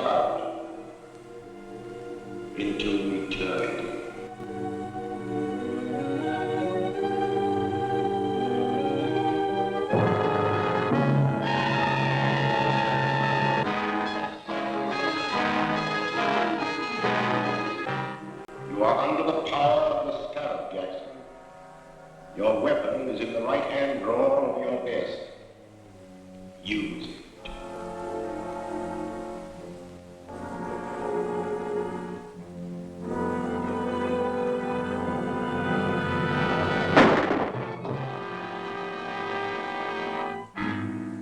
cloud into eternity. You are under the power of the Scarab, Jackson. Your weapon is in the right-hand drawer of your desk. Use it.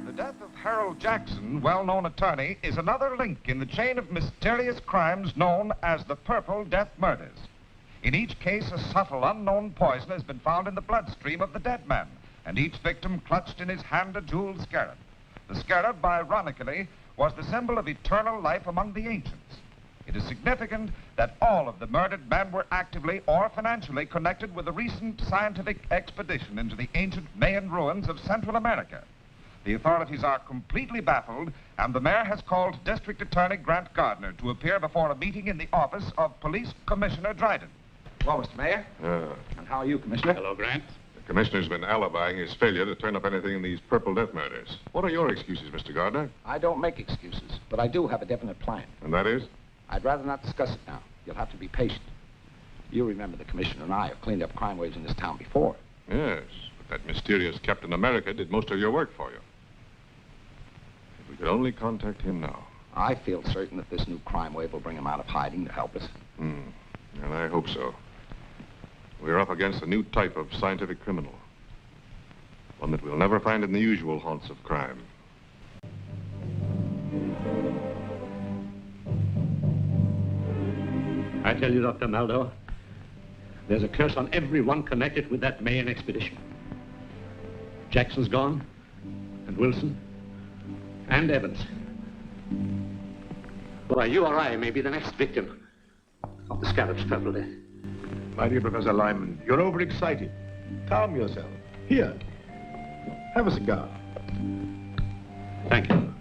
The death of Harold Jackson, well-known attorney, is another link in the chain of mysterious crimes known as the Purple Death Murders. In each case, a subtle, unknown poison has been found in the bloodstream of the dead man, and each victim clutched in his hand a jeweled scarab. The scarab, ironically, was the symbol of eternal life among the ancients. It is significant that all of the murdered men were actively or financially connected with a recent scientific expedition into the ancient Mayan ruins of Central America. The authorities are completely baffled, and the mayor has called District Attorney Grant Gardner to appear before a meeting in the office of Police Commissioner Dryden. Well, Mr. Mayor. And how are you, Commissioner? Hello, Grant. The commissioner's been alibying his failure to turn up anything in these Purple Death Murders. What are your excuses, Mr. Gardner? I don't make excuses, but I do have a definite plan. And that is? I'd rather not discuss it now. You'll have to be patient. You remember the commissioner and I have cleaned up crime waves in this town before. Yes, but that mysterious Captain America did most of your work for you. If we could only contact him now. I feel certain that this new crime wave will bring him out of hiding to help us. And I hope so. We're up against a new type of scientific criminal. One that we'll never find in the usual haunts of crime. I tell you, Dr. Maldo, there's a curse on everyone connected with that Mayan expedition. Jackson's gone, and Wilson, and Evans. Why, you or I may be the next victim of the Scarab's Purple Death. My dear Professor Lyman, you're overexcited. Calm yourself. Here, have a cigar. Thank you.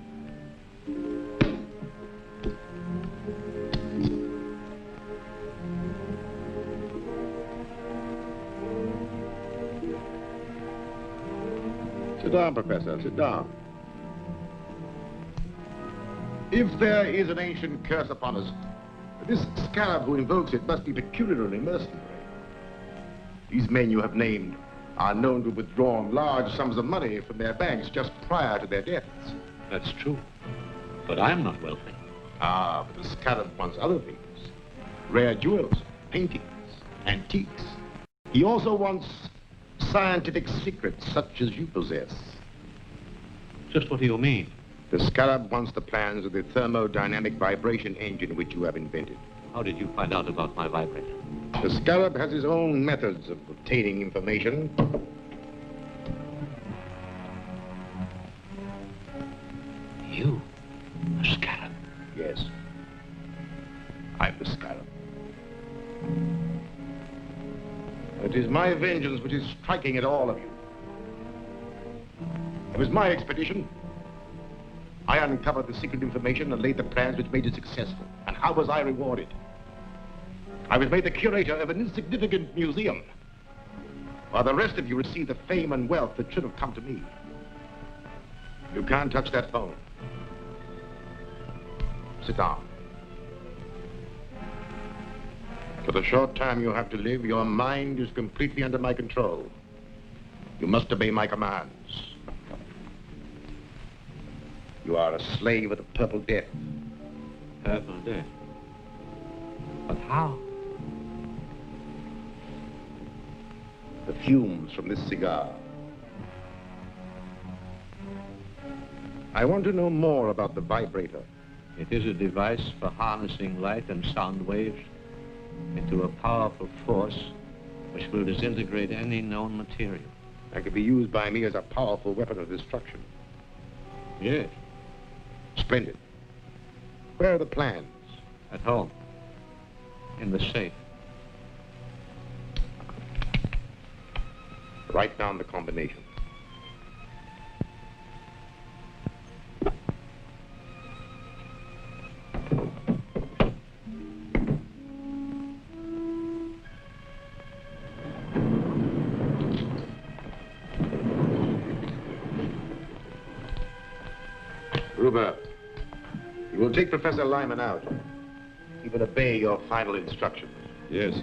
Sit down, Professor, sit down. If there is an ancient curse upon us, this Scarab who invokes it must be peculiarly mercenary. These men you have named are known to have withdrawn large sums of money from their banks just prior to their deaths. That's true. But I'm not wealthy. Ah, but the Scarab wants other things. Rare jewels, paintings, antiques. He also wants scientific secrets such as you possess. Just what do you mean? The Scarab wants the plans of the thermodynamic vibration engine which you have invented. How did you find out about my vibrator? The Scarab has his own methods of obtaining information. You? The Scarab? Yes. I'm the Scarab. It is my vengeance which is striking at all of you. It was my expedition. I uncovered the secret information and laid the plans which made it successful. And how was I rewarded? I was made the curator of an insignificant museum, while the rest of you received the fame and wealth that should have come to me. You can't touch that phone. Sit down. For the short time you have to live, your mind is completely under my control. You must obey my commands. You are a slave of the Purple Death. Purple Death? But how? The fumes from this cigar. I want to know more about the vibrator. It is a device for harnessing light and sound waves into a powerful force which will disintegrate any known material. And can be used by me as a powerful weapon of destruction. Yes. Splendid. Where are the plans? At home. In the safe. Write down the combination. Gruber, you will take Professor Lyman out. He will obey your final instructions. Yes.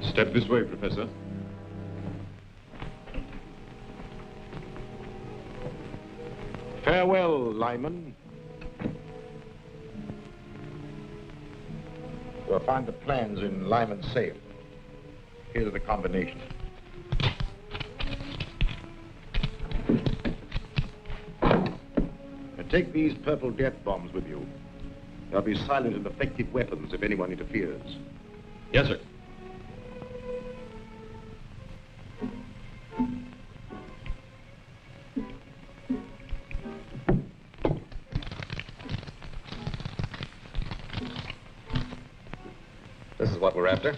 Step this way, Professor. Farewell, Lyman. You'll find the plans in Lyman's safe. Here's the combination. Now take these purple death bombs with you. They'll be silent and effective weapons if anyone interferes. Yes, sir. This is what we're after.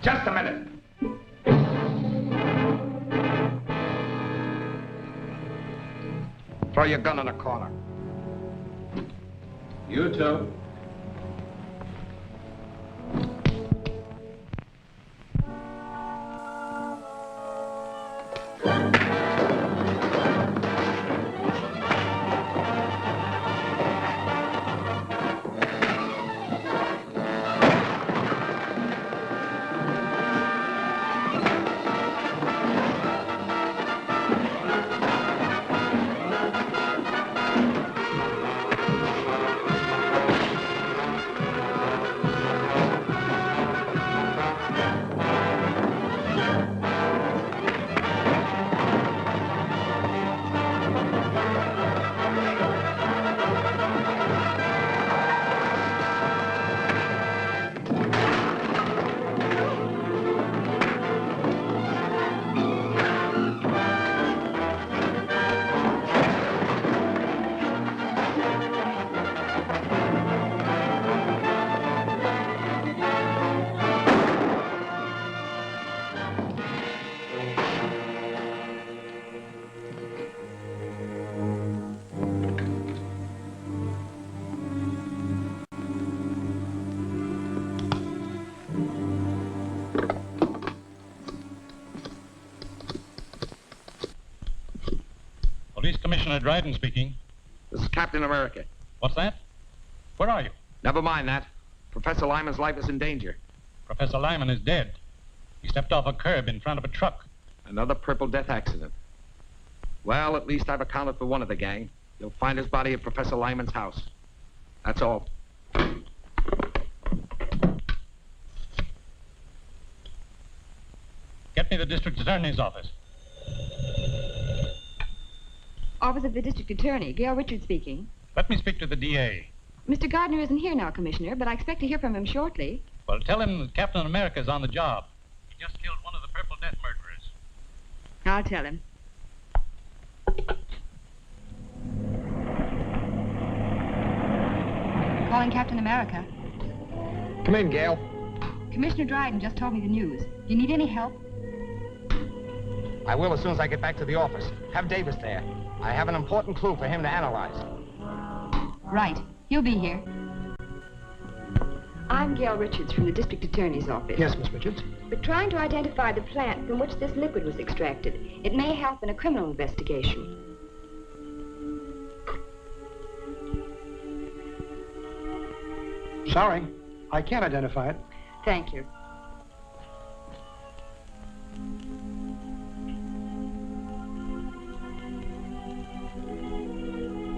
Just a minute. Throw your gun in a corner. You too. Police Commissioner Dryden speaking. This is Captain America. What's that? Where are you? Never mind that. Professor Lyman's life is in danger. Professor Lyman is dead. He stepped off a curb in front of a truck. Another Purple Death accident. Well, at least I've accounted for one of the gang. You'll find his body at Professor Lyman's house. That's all. Get me the district attorney's office. Office of the District Attorney. Gail Richards speaking. Let me speak to the DA. Mr. Gardner isn't here now, Commissioner, but I expect to hear from him shortly. Well, tell him that Captain America's on the job. He just killed one of the Purple Death murderers. I'll tell him. Calling Captain America. Come in, Gail. Commissioner Dryden just told me the news. Do you need any help? I will as soon as I get back to the office. Have Davis there. I have an important clue for him to analyze. Right. He'll be here. I'm Gail Richards from the District Attorney's office. Yes, Miss Richards. We're trying to identify the plant from which this liquid was extracted. It may help in a criminal investigation. Sorry, I can't identify it. Thank you.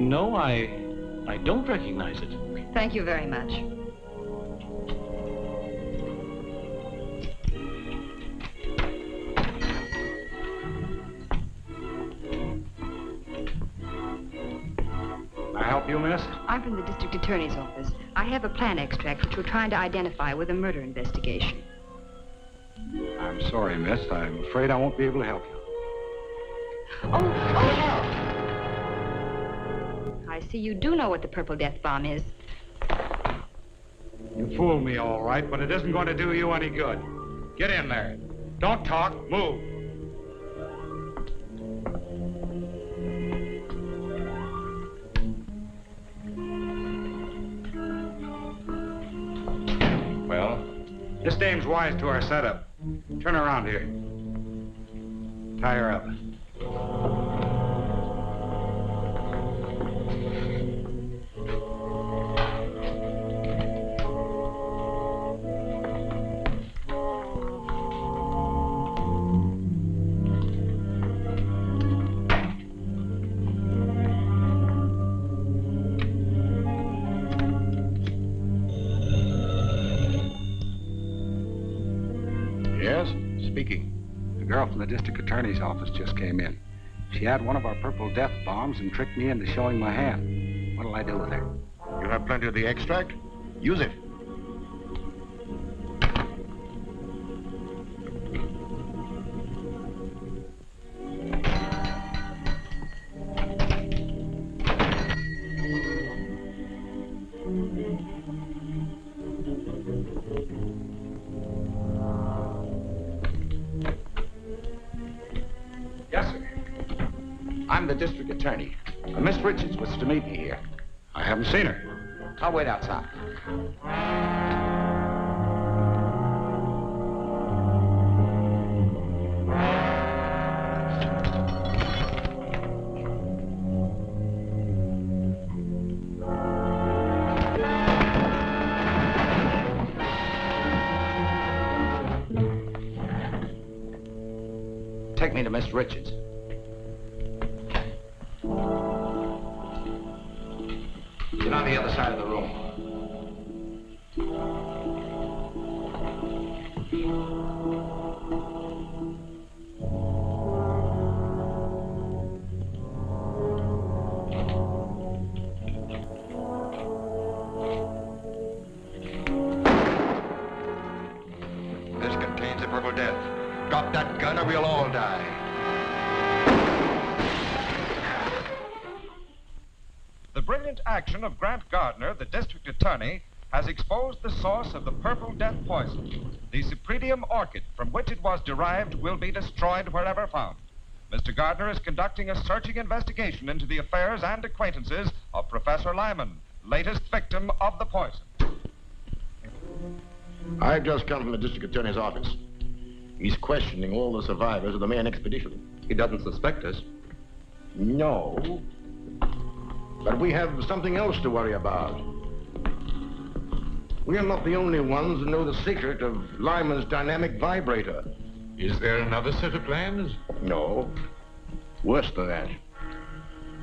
No, I don't recognize it. Thank you very much. Can I help you, miss? I'm from the District Attorney's office. I have a plant extract which we're trying to identify with a murder investigation. I'm sorry, miss. I'm afraid I won't be able to help you. Oh! I see you do know what the Purple Death Bomb is. You fooled me, all right, but it isn't going to do you any good. Get in there. Don't talk. Move. Well, this dame's wise to our setup. Turn around here. Tie her up. Yes, speaking. The girl from the district attorney's office just came in. She had one of our purple death bombs and tricked me into showing my hand. What'll I do with her? You have plenty of the extract? Use it. Yes, sir. I'm the district attorney. Miss Richards was to meet me here. I haven't seen her. I'll wait outside. Take me to Miss Richards. Get on the other side of the room. This contains the Purple Death. Drop that gun or we'll all die. The brilliant action of Grant Gardner, the district attorney, has exposed the source of the Purple Death poison. The Cypripedium orchid from which it was derived will be destroyed wherever found. Mr. Gardner is conducting a searching investigation into the affairs and acquaintances of Professor Lyman, latest victim of the poison. I've just come from the district attorney's office. He's questioning all the survivors of the Mayan expedition. He doesn't suspect us. No. But we have something else to worry about. We are not the only ones who know the secret of Lyman's dynamic vibrator. Is there another set of plans? No. Worse than that.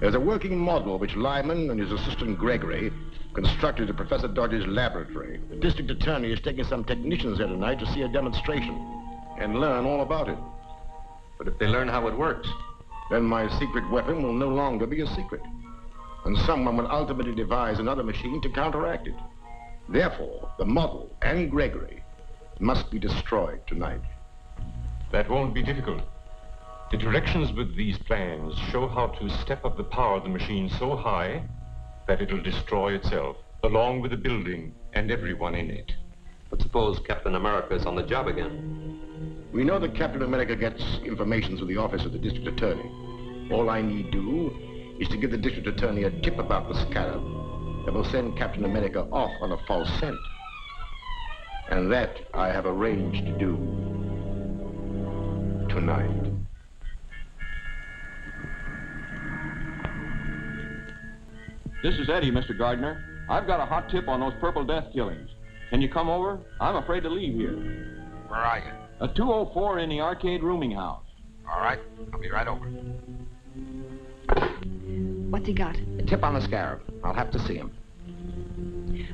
There's a working model which Lyman and his assistant Gregory constructed at Professor Dodge's laboratory. The district attorney is taking some technicians here tonight to see a demonstration and learn all about it. But if they learn how it works, Then my secret weapon will no longer be a secret. And someone will ultimately devise another machine to counteract it. Therefore, the model and Gregory must be destroyed tonight. that won't be difficult. The directions with these plans show how to step up the power of the machine so high that it'll destroy itself, along with the building and everyone in it. But suppose Captain America is on the job again? We know that Captain America gets information through the office of the district attorney. All I need do is to give the district attorney a tip about the scarab that will send Captain America off on a false scent. And that I have arranged to do tonight. This is Eddie, Mr. Gardner. I've got a hot tip on those Purple Death killings. Can you come over? I'm afraid to leave here. Where are you? A 204 in the Arcade Rooming House. All right, I'll be right over. What's he got? A tip on the scarab. I'll have to see him.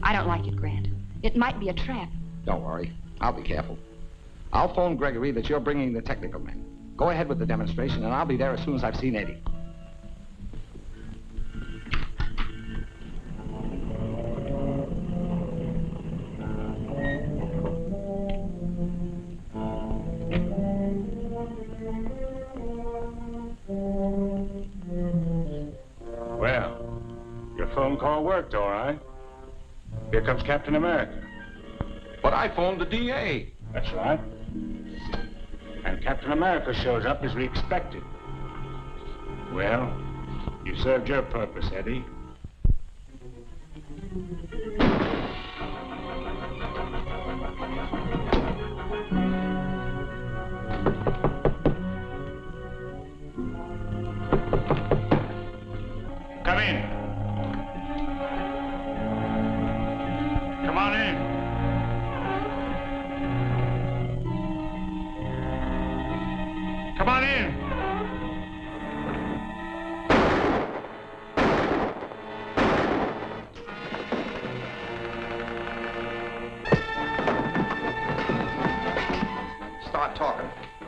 I don't like it, Grant. It might be a trap. Don't worry. I'll be careful. I'll phone Gregory that you're bringing the technical men. Go ahead with the demonstration, and I'll be there as soon as I've seen Eddie. Well, your phone call worked, all right. Here comes Captain America. But I phoned the DA. That's right. And Captain America shows up as we expected. Well, you served your purpose, Eddie.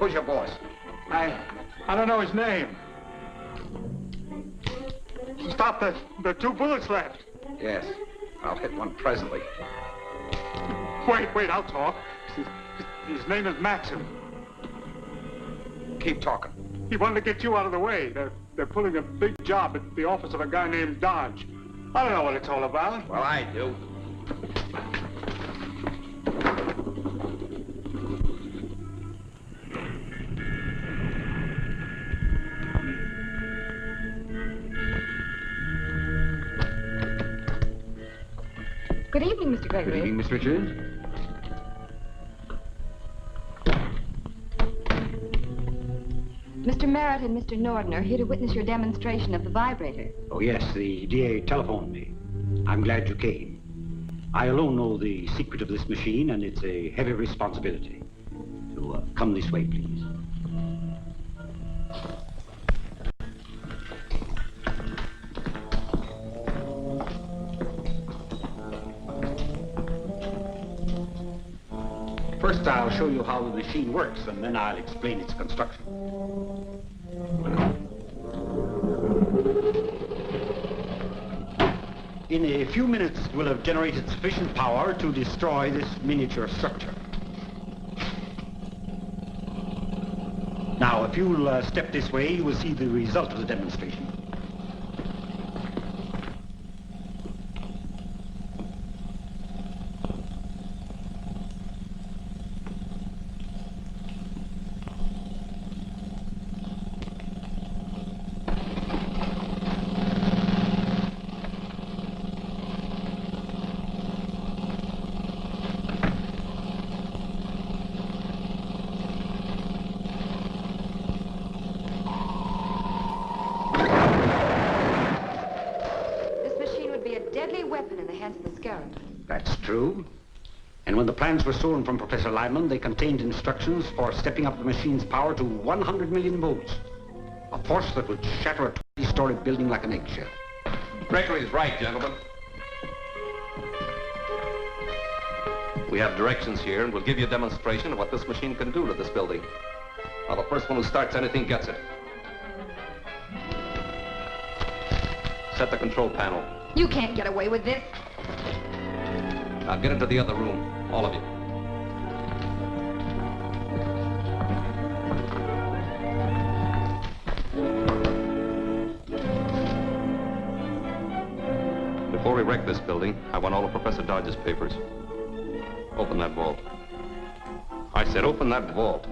Who's your boss? I don't know his name. Stop, there are 2 bullets left. Yes. I'll hit one presently. Wait, I'll talk. His name is Maxim. Keep talking. He wanted to get you out of the way. They're pulling a big job at the office of a guy named Dodge. I don't know what it's all about. Well, I do. Good evening, Mr. Gregory. Good evening, Miss Richards. Mr. Merritt and Mr. Norden are here to witness your demonstration of the vibrator. Oh, yes, the DA telephoned me. I'm glad you came. I alone know the secret of this machine, and it's a heavy responsibility. So, come this way, please. First, I'll show you how the machine works, and then I'll explain its construction. In a few minutes, we'll have generated sufficient power to destroy this miniature structure. Now, if you'll step this way, you will see the result of the demonstration. That's true. And when the plans were stolen from Professor Lyman, they contained instructions for stepping up the machine's power to 100 million volts. A force that would shatter a 20-story building like an eggshell. Gregory's right, gentlemen. We have directions here, and we'll give you a demonstration of what this machine can do to this building. Now, the first one who starts anything gets it. Set the control panel. You can't get away with this. Now get into the other room, all of you. Before we wreck this building, I want all of Professor Dodge's papers. Open that vault. I said open that vault.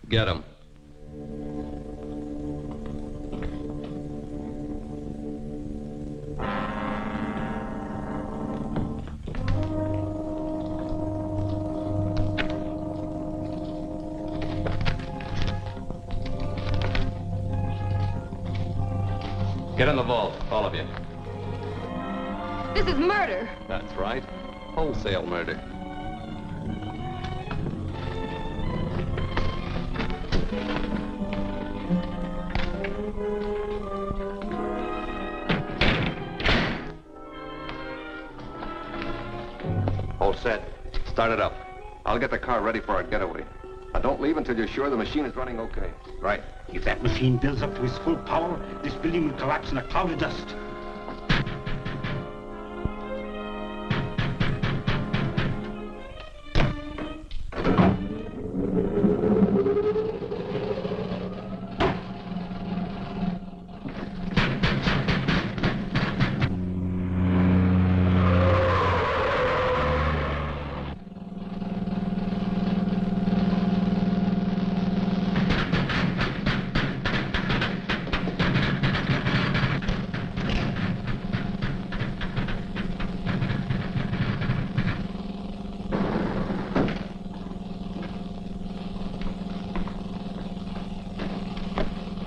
Get him. Get in the vault, all of you. This is murder. That's right. Wholesale murder. All set. Start it up. I'll get the car ready for our getaway. Now, don't leave until you're sure the machine is running okay. Right. If that machine builds up to its full power, this building will collapse in a cloud of dust.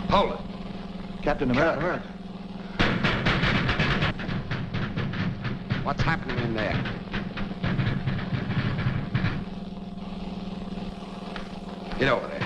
Hold it. Captain America. What's happening in there? Get over there.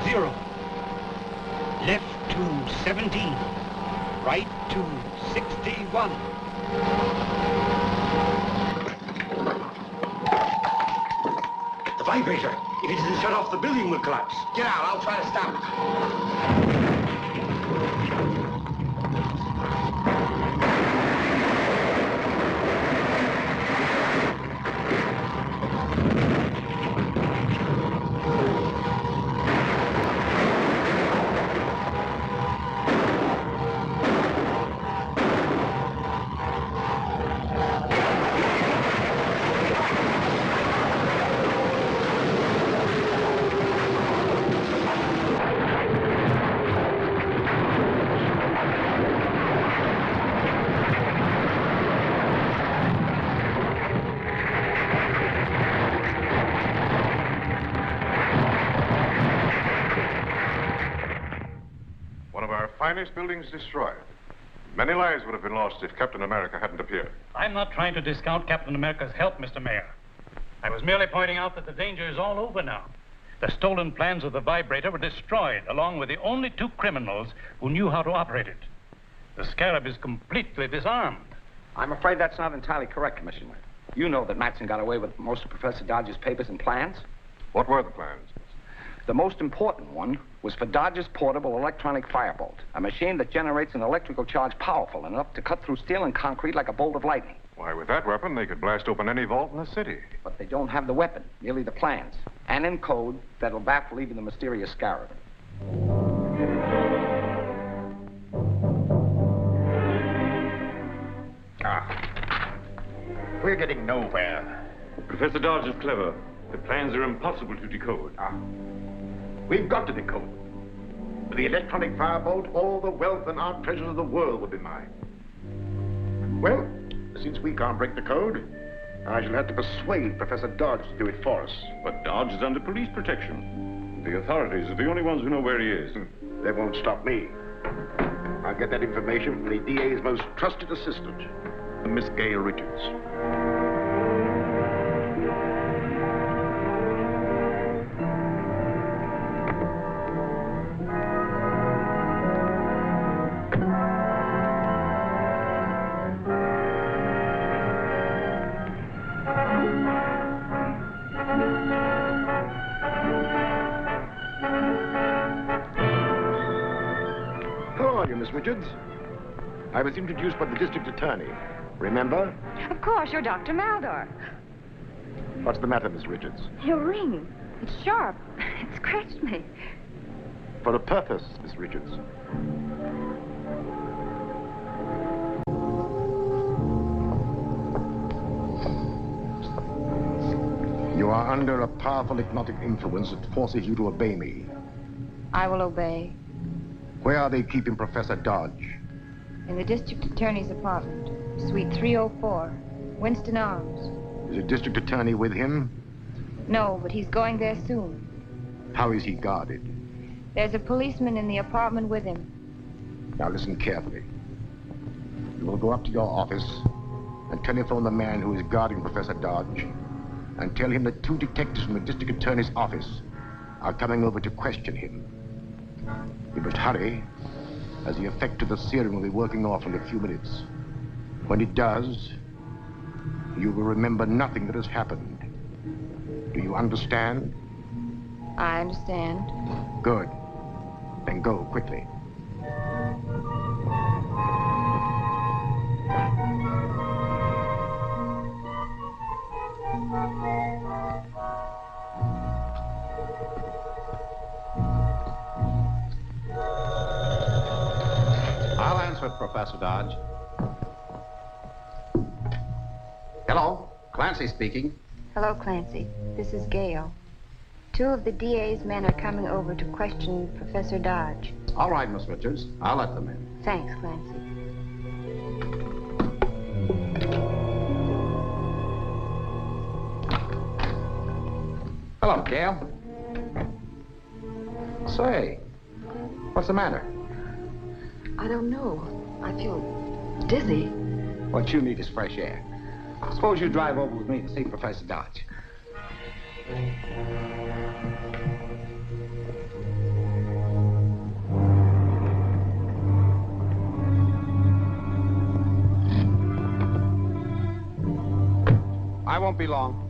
0. Left to 17. Right to 61. The vibrator. If it isn't shut off, the building will collapse. Get out. I'll try to stop it. Finest buildings destroyed. Many lives would have been lost if Captain America hadn't appeared. I'm not trying to discount Captain America's help, Mr. Mayor. I was merely pointing out that the danger is all over now. The stolen plans of the vibrator were destroyed, along with the only 2 criminals who knew how to operate it. The Scarab is completely disarmed. I'm afraid that's not entirely correct, Commissioner. You know that Matson got away with most of Professor Dodge's papers and plans. What were the plans? The most important one was for Dodge's portable electronic firebolt, a machine that generates an electrical charge powerful enough to cut through steel and concrete like a bolt of lightning. Why, with that weapon, they could blast open any vault in the city. But they don't have the weapon, merely the plans, and in code that'll baffle even the mysterious Scarab. We're getting nowhere. Professor Dodge is clever. The plans are impossible to decode. We've got to decode. With the electronic firebolt, all the wealth and art treasures of the world will be mine. Well, since we can't break the code, I shall have to persuade Professor Dodge to do it for us. But Dodge is under police protection. The authorities are the only ones who know where he is. They won't stop me. I'll get that information from the DA's most trusted assistant, Miss Gail Richards. Miss Richards. I was introduced by the district attorney. Remember? Of course, you're Dr. Maldor. What's the matter, Miss Richards? Your ring. It's sharp. It scratched me. For a purpose, Miss Richards. You are under a powerful hypnotic influence that forces you to obey me. I will obey. Where are they keeping Professor Dodge? In the district attorney's apartment, suite 304, Winston Arms. Is the district attorney with him? No, but he's going there soon. How is he guarded? There's a policeman in the apartment with him. Now listen carefully. You will go up to your office and telephone the man who is guarding Professor Dodge and tell him that 2 detectives from the district attorney's office are coming over to question him. You must hurry, as the effect of the serum will be working off in a few minutes. When it does, you will remember nothing that has happened. Do you understand? I understand. Good. Then go quickly. I'll answer it, Professor Dodge. Hello, Clancy speaking. Hello, Clancy. This is Gail. 2 of the DA's men are coming over to question Professor Dodge. All right, Miss Richards. I'll let them in. Thanks, Clancy. Hello, Gail. Say, what's the matter? I don't know. I feel dizzy. What you need is fresh air. Suppose you drive over with me to see Professor Dodge. won't be long.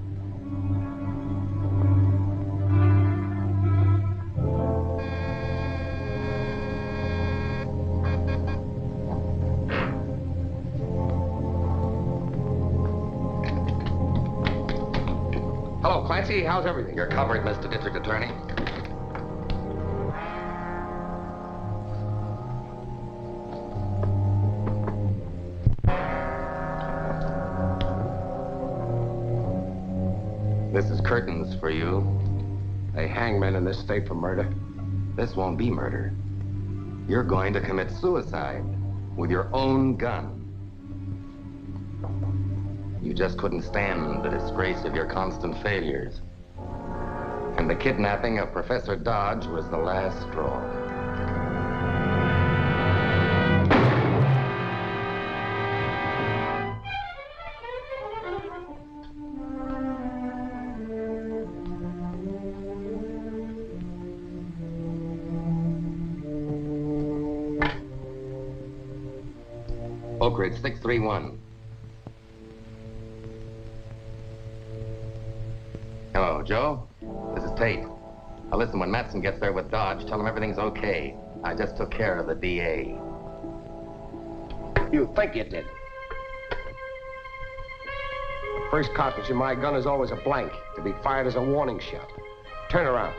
Hello, Clancy. How's everything? You're covered, Mr. District Attorney. This is curtains for you. They hang men in this state for murder. This won't be murder. You're going to commit suicide with your own gun. You just couldn't stand the disgrace of your constant failures. And the kidnapping of Professor Dodge was the last straw. Oak Ridge 631. Hello, Joe. This is Tate. Now listen, when Matson gets there with Dodge, tell him everything's okay. I just took care of the DA. You think you did. First cartridge in my gun is always a blank, to be fired as a warning shot. Turn around.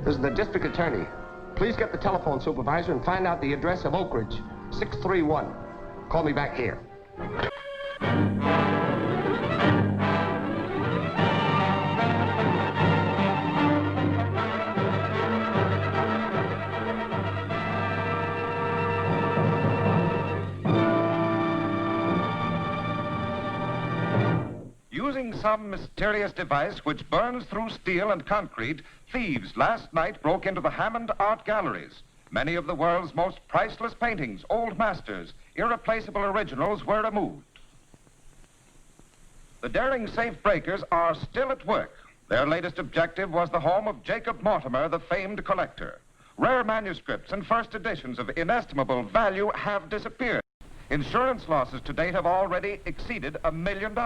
This is the district attorney. Please get the telephone supervisor and find out the address of Oak Ridge, 631. Call me back here. Using some mysterious device which burns through steel and concrete, thieves last night broke into the Hammond Art Galleries. Many of the world's most priceless paintings, old masters, irreplaceable originals were removed. The daring safe breakers are still at work. Their latest objective was the home of Jacob Mortimer, the famed collector. Rare manuscripts and first editions of inestimable value have disappeared. Insurance losses to date have already exceeded $1 million.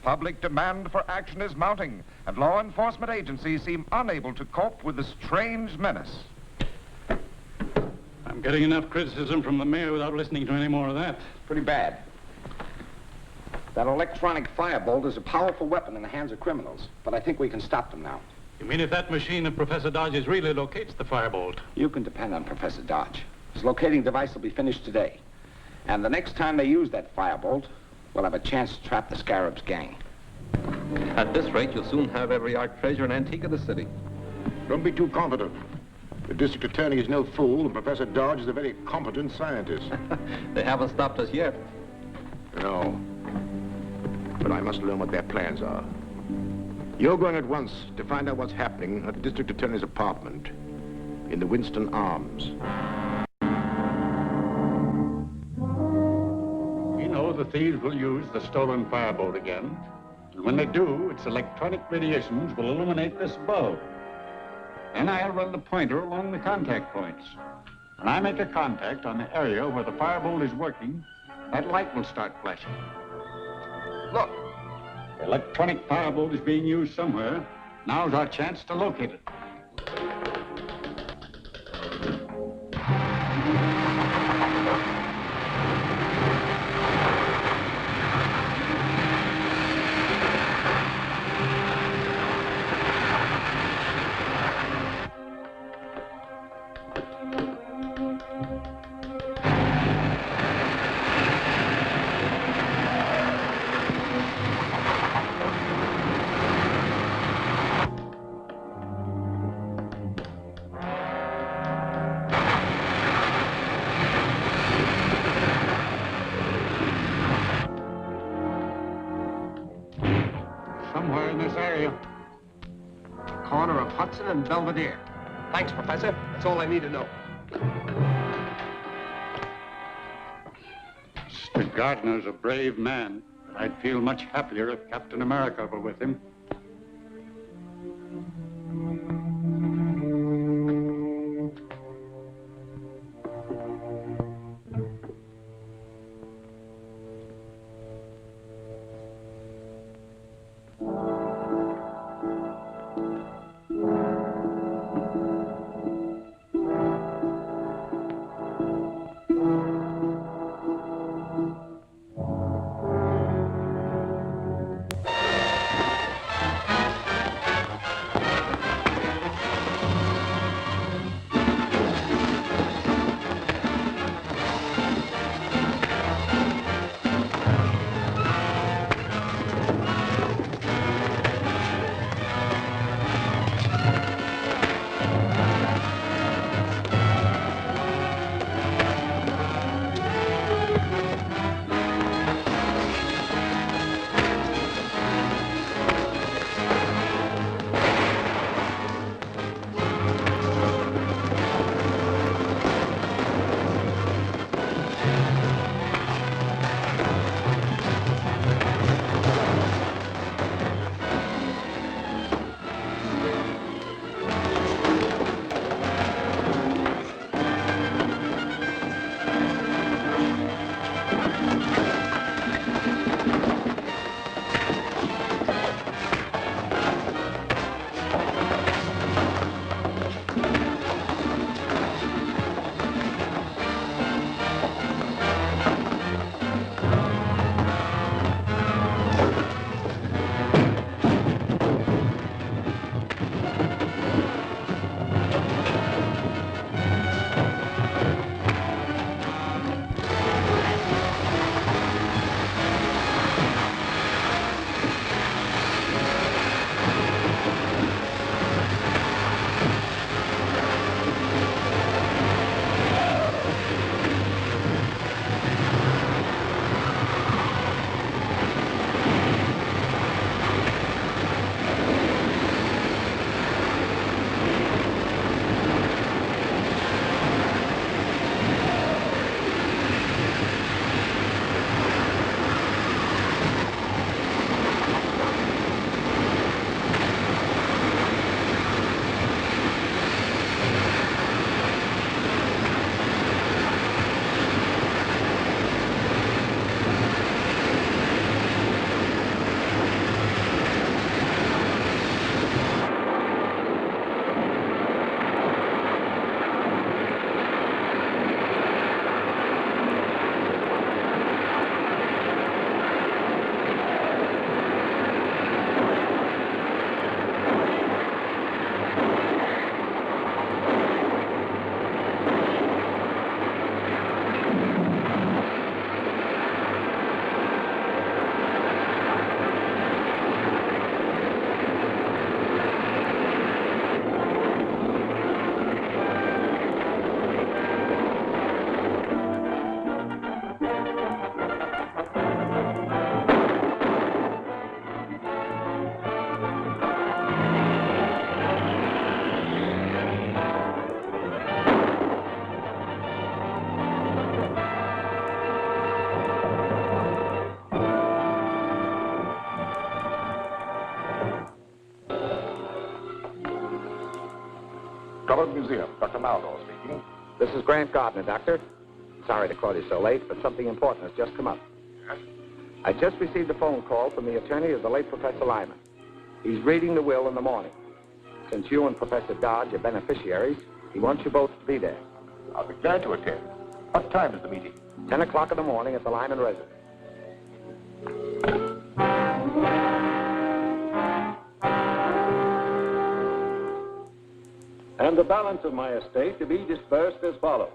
Public demand for action is mounting, and law enforcement agencies seem unable to cope with the strange menace. I'm getting enough criticism from the mayor without listening to any more of that. Pretty bad. That electronic firebolt is a powerful weapon in the hands of criminals, but I think we can stop them now. You mean if that machine of Professor Dodge's really locates the firebolt? You can depend on Professor Dodge. His locating device will be finished today. And the next time they use that firebolt, we'll have a chance to trap the Scarab's gang. At this rate, you'll soon have every art treasure and antique of the city. Don't be too confident. The district attorney is no fool, and Professor Dodge is a very competent scientist. They haven't stopped us yet. No. But I must learn what their plans are. You're going at once to find out what's happening at the district attorney's apartment in the Winston Arms. We know the thieves will use the stolen firebolt again. And when they do, its electronic radiations will illuminate this bulb. Then I'll run the pointer along the contact points. When I make a contact on the area where the firebolt is working, that light will start flashing. Look, the electronic firebolt is being used somewhere. Now's our chance to locate it. somewhere in this area. Corner of Hudson and Belvedere. Thanks, Professor. That's all I need to know. Mr. Gardner's a brave man, but I'd feel much happier if Captain America were with him. Colored Museum, Dr. Maldo speaking. This is Grant Gardner, Doctor. Sorry to call you so late, but something important has just come up. Yes? I just received a phone call from the attorney of the late Professor Lyman. He's reading the will in the morning. Since you and Professor Dodge are beneficiaries, he wants you both to be there. I'll be glad to attend. What time is the meeting? 10 o'clock in the morning at the Lyman residence. And the balance of my estate to be dispersed as follows.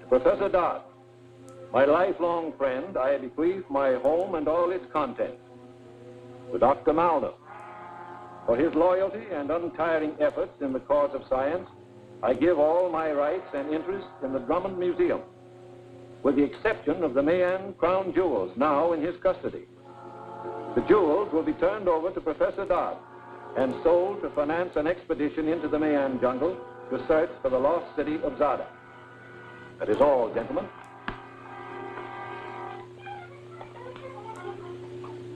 To Professor Dodge, my lifelong friend, I bequeath my home and all its contents. To Dr. Maldo, for his loyalty and untiring efforts in the cause of science, I give all my rights and interests in the Drummond Museum, with the exception of the Mayan crown jewels now in his custody. The jewels will be turned over to Professor Dodd and sold to finance an expedition into the Mayan jungle to search for the lost city of Zada. That is all, gentlemen.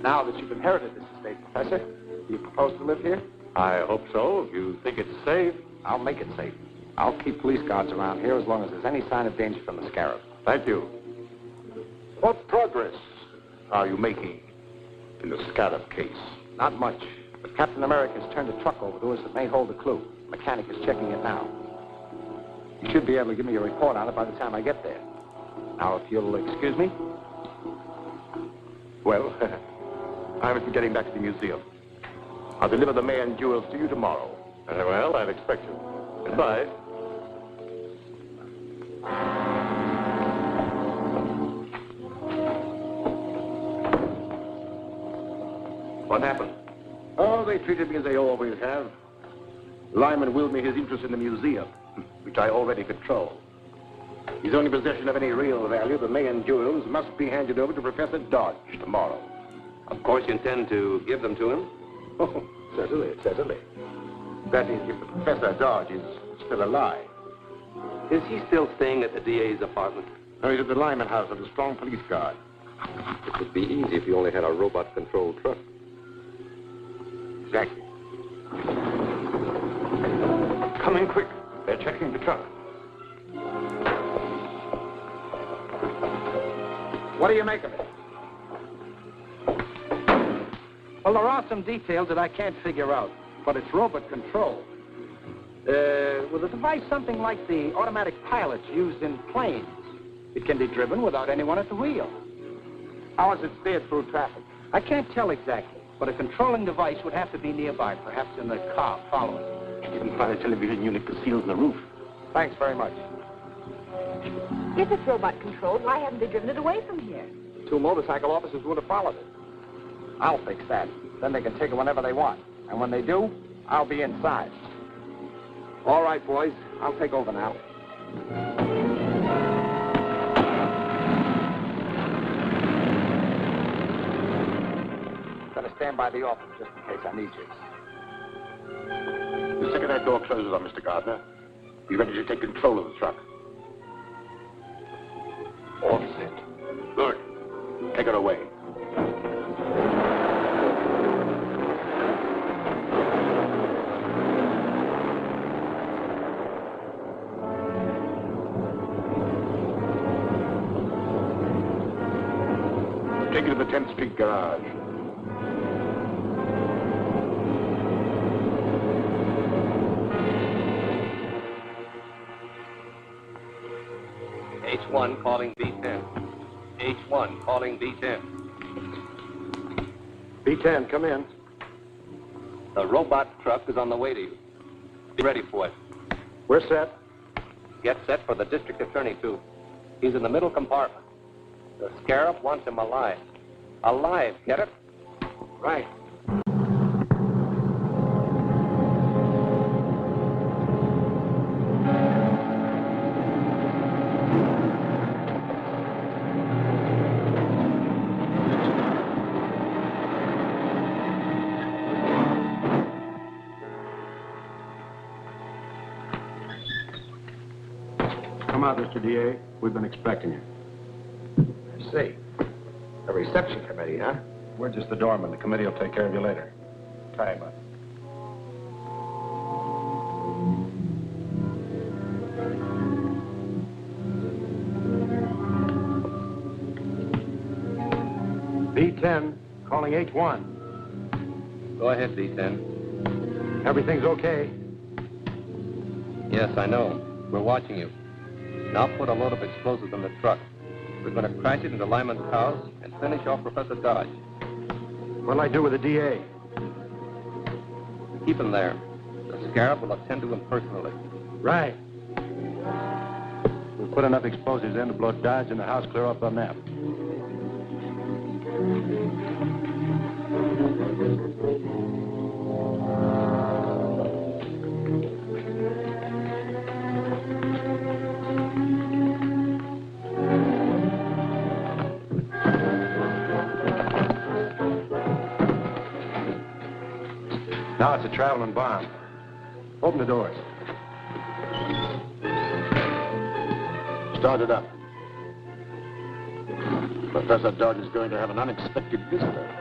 Now that you've inherited this estate, Professor, do you propose to live here? I hope so, if you think it's safe. I'll make it safe. I'll keep police guards around here as long as there's any sign of danger from the Scarab. Thank you. What progress are you making in the Scarab case? Not much, but Captain America has turned a truck over to us that may hold a clue. The mechanic is checking it now. You should be able to give me a report on it by the time I get there. Now, if you'll excuse me. Well, I must be getting back to the museum. I'll deliver the Mayan jewels to you tomorrow. Well, I'd expect you. Goodbye. What happened? Oh, they treated me as they always have. Lyman willed me his interest in the museum, which I already control. His only possession of any real value, the Mayan jewels, must be handed over to Professor Dodge tomorrow. Of course you intend to give them to him? Oh, certainly, certainly. That is, if Professor Dodge is still alive. Is he still staying at the DA's apartment? No, he's at the Lyman house with a strong police guard. It would be easy if you only had a robot-controlled truck. Exactly. Come in quick. They're checking the truck. What do you make of it? Well, there are some details that I can't figure out, but it's robot control. With a device something like the automatic pilots used in planes, it can be driven without anyone at the wheel. How is it steered through traffic? I can't tell exactly, but a controlling device would have to be nearby, perhaps in the car following. You can find a television unit concealed in the roof. Thanks very much. If it's robot-controlled, why haven't they driven it away from here? 2 motorcycle officers would have followed it. I'll fix that. Then they can take it whenever they want. And when they do, I'll be inside. All right, boys. I'll take over now. Better stand by the office just in case I need you. The second that door closes on Mr. Gardner, be ready to take control of the truck. All set. Good. Take her away. Take her to the 10th Street garage. H1 calling B10. H1 calling B10. B10, come in. The robot truck is on the way to you. Be ready for it. We're set. Get set for the district attorney, too. He's in the middle compartment. The Scarab wants him alive. Alive, get it? Right. Come out, Mr. DA. We've been expecting you. I see. A reception committee, huh? We're just the doorman. The committee will take care of you later. Tie him up. B10, calling H1. Go ahead, B10. Everything's okay? Yes, I know. We're watching you. Now put a load of explosives in the truck. We're going to crash it into Lyman's house and finish off Professor Dodge. What'll I do with the DA? Keep him there. The Scarab will attend to him personally. Right. We'll put enough explosives in to blow Dodge and the house clear off the map. Now it's a traveling bomb. Open the doors. Start it up. Professor Dodge is going to have an unexpected visitor.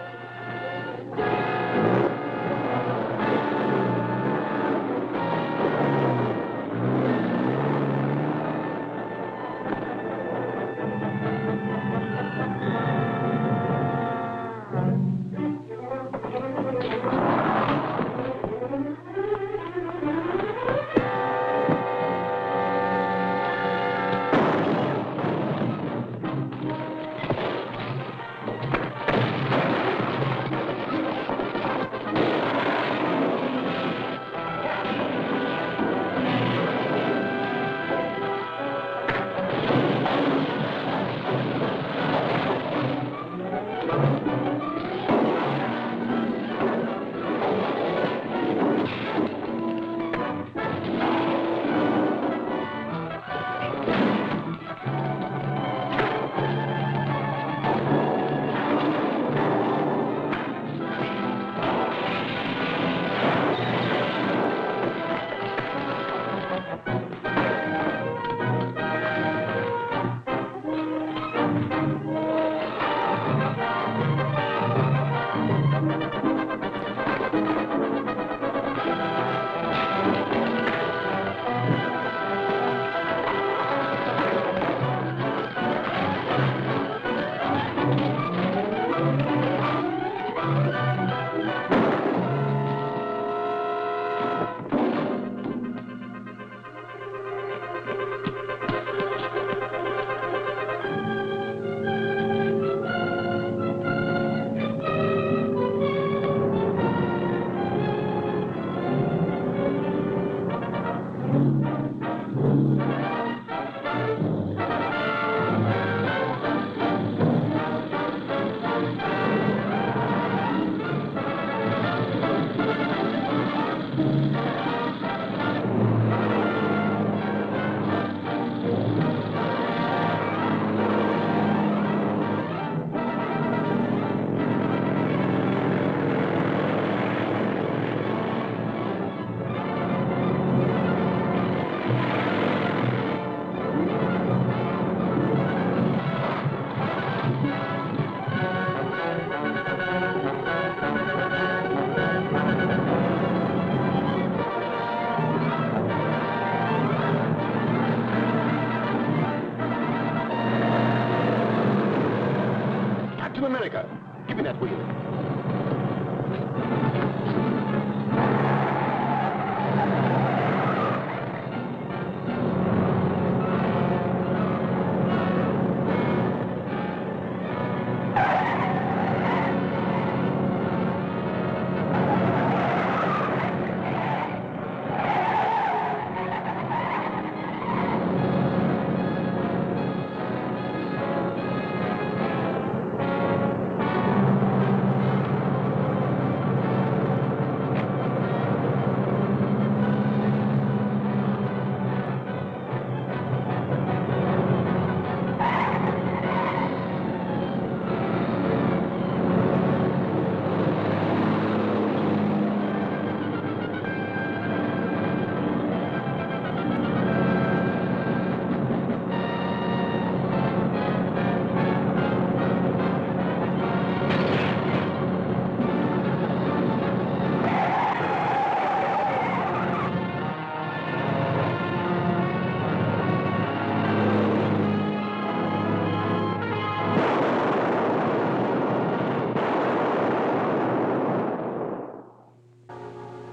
America, give me that wheel.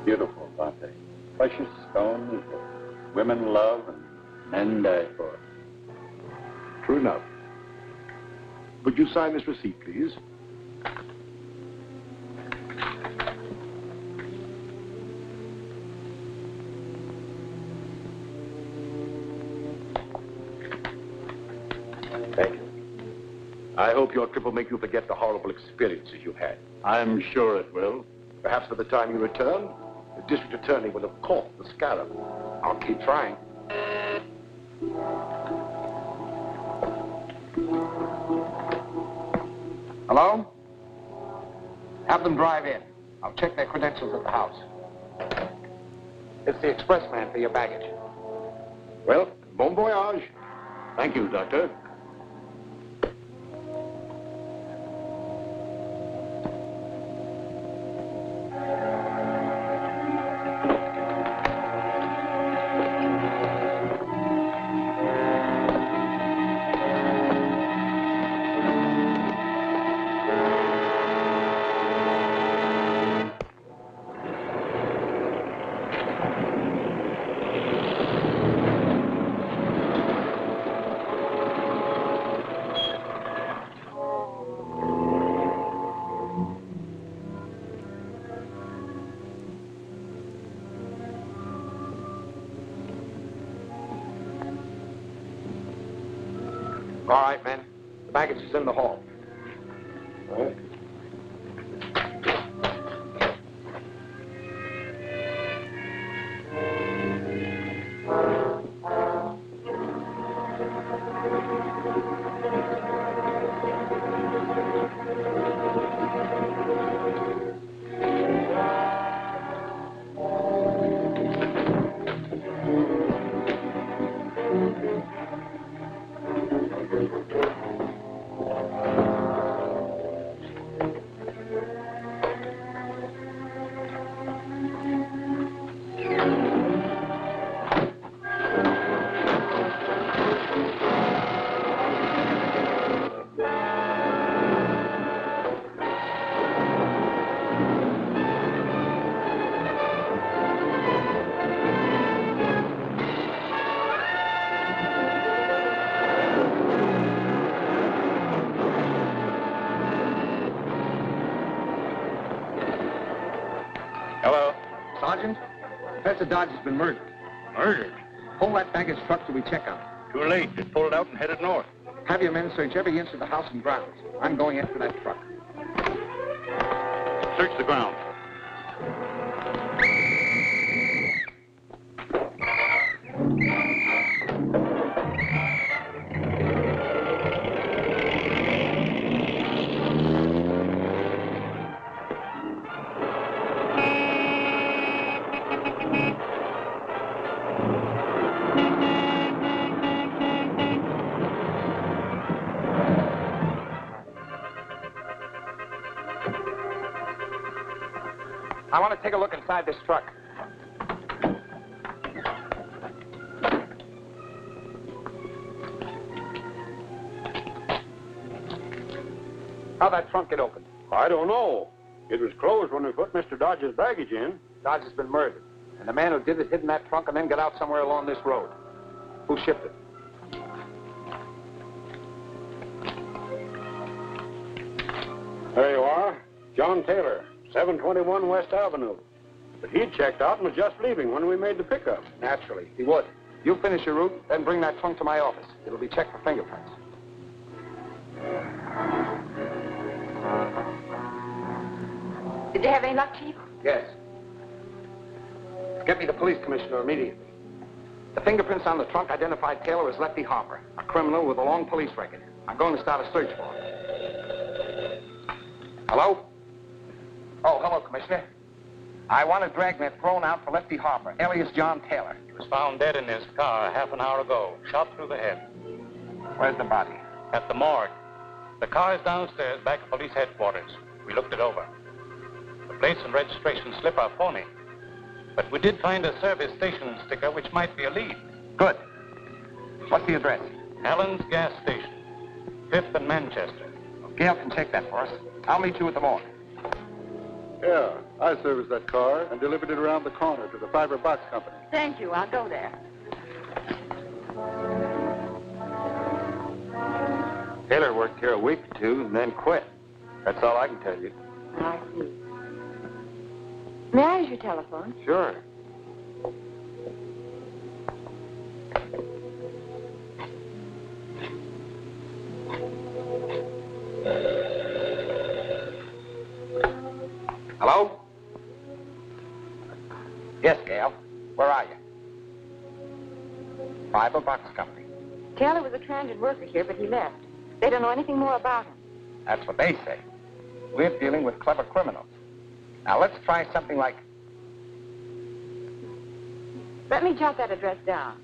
Beautiful, Dante. Precious stones that women love and men die for. True enough. Would you sign this receipt, please? Thank you. I hope your trip will make you forget the horrible experiences you've had. I'm sure it will. Perhaps by the time you return, the district attorney will have caught the scarab. I'll keep trying. Hello? Have them drive in. I'll check their credentials at the house. It's the expressman for your baggage. Well, bon voyage. Thank you, Doctor. All right, men. The baggage is in the hall. All right. Hello? Sergeant, Professor Dodge has been murdered. Murdered? Pull that baggage truck till we check on it. Too late. It pulled out and headed north. Have your men search every inch of the house and grounds. I'm going after that truck. Search the ground. I want to take a look inside this truck. How'd that trunk get open? I don't know. It was closed when we put Mr. Dodge's baggage in. Dodge has been murdered. And the man who did it hid in that trunk and then got out somewhere along this road. Who shipped it? There you are. John Taylor, 721 West Avenue. But he'd checked out and was just leaving when we made the pickup. Naturally, he would. You finish your route, then bring that trunk to my office. It'll be checked for fingerprints. Did you have any luck, Chief? Yes. Get me the police commissioner immediately. The fingerprints on the trunk identified Taylor as Lefty Harper, a criminal with a long police record. I'm going to start a search for him. Hello? Oh, hello, Commissioner. I want a dragnet thrown out for Lefty Harper, alias John Taylor. He was found dead in his car half an hour ago, shot through the head. Where's the body? At the morgue. The car is downstairs back of police headquarters. We looked it over. The plates and registration slip are phony. But we did find a service station sticker which might be a lead. Good. What's the address? Allen's Gas Station, 5th and Manchester. Gail can check that for us. I'll meet you at the morgue. Yeah, I serviced that car and delivered it around the corner to the Fiber Box Company. Thank you. I'll go there. Taylor worked here a week or two and then quit. That's all I can tell you. I see. May I use your telephone? Sure. Hello? Yes, Gail. Where are you? Fiber Box Company. Taylor was a transit worker here, but he left. They don't know anything more about him. That's what they say. We're dealing with clever criminals. Now, let's try something like... Let me jot that address down.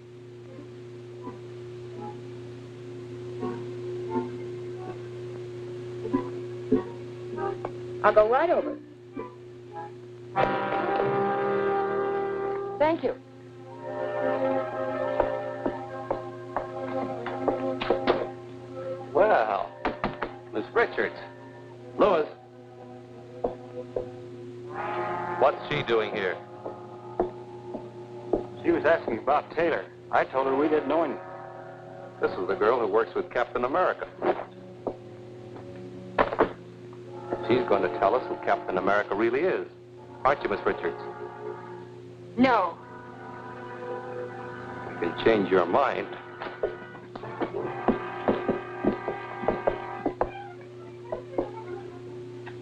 I'll go right over. Thank you. Well, Miss Richards. Louis. What's she doing here? She was asking about Taylor. I told her we didn't know anything. This is the girl who works with Captain America. She's going to tell us who Captain America really is. Aren't you, Miss Richards? No. You can change your mind.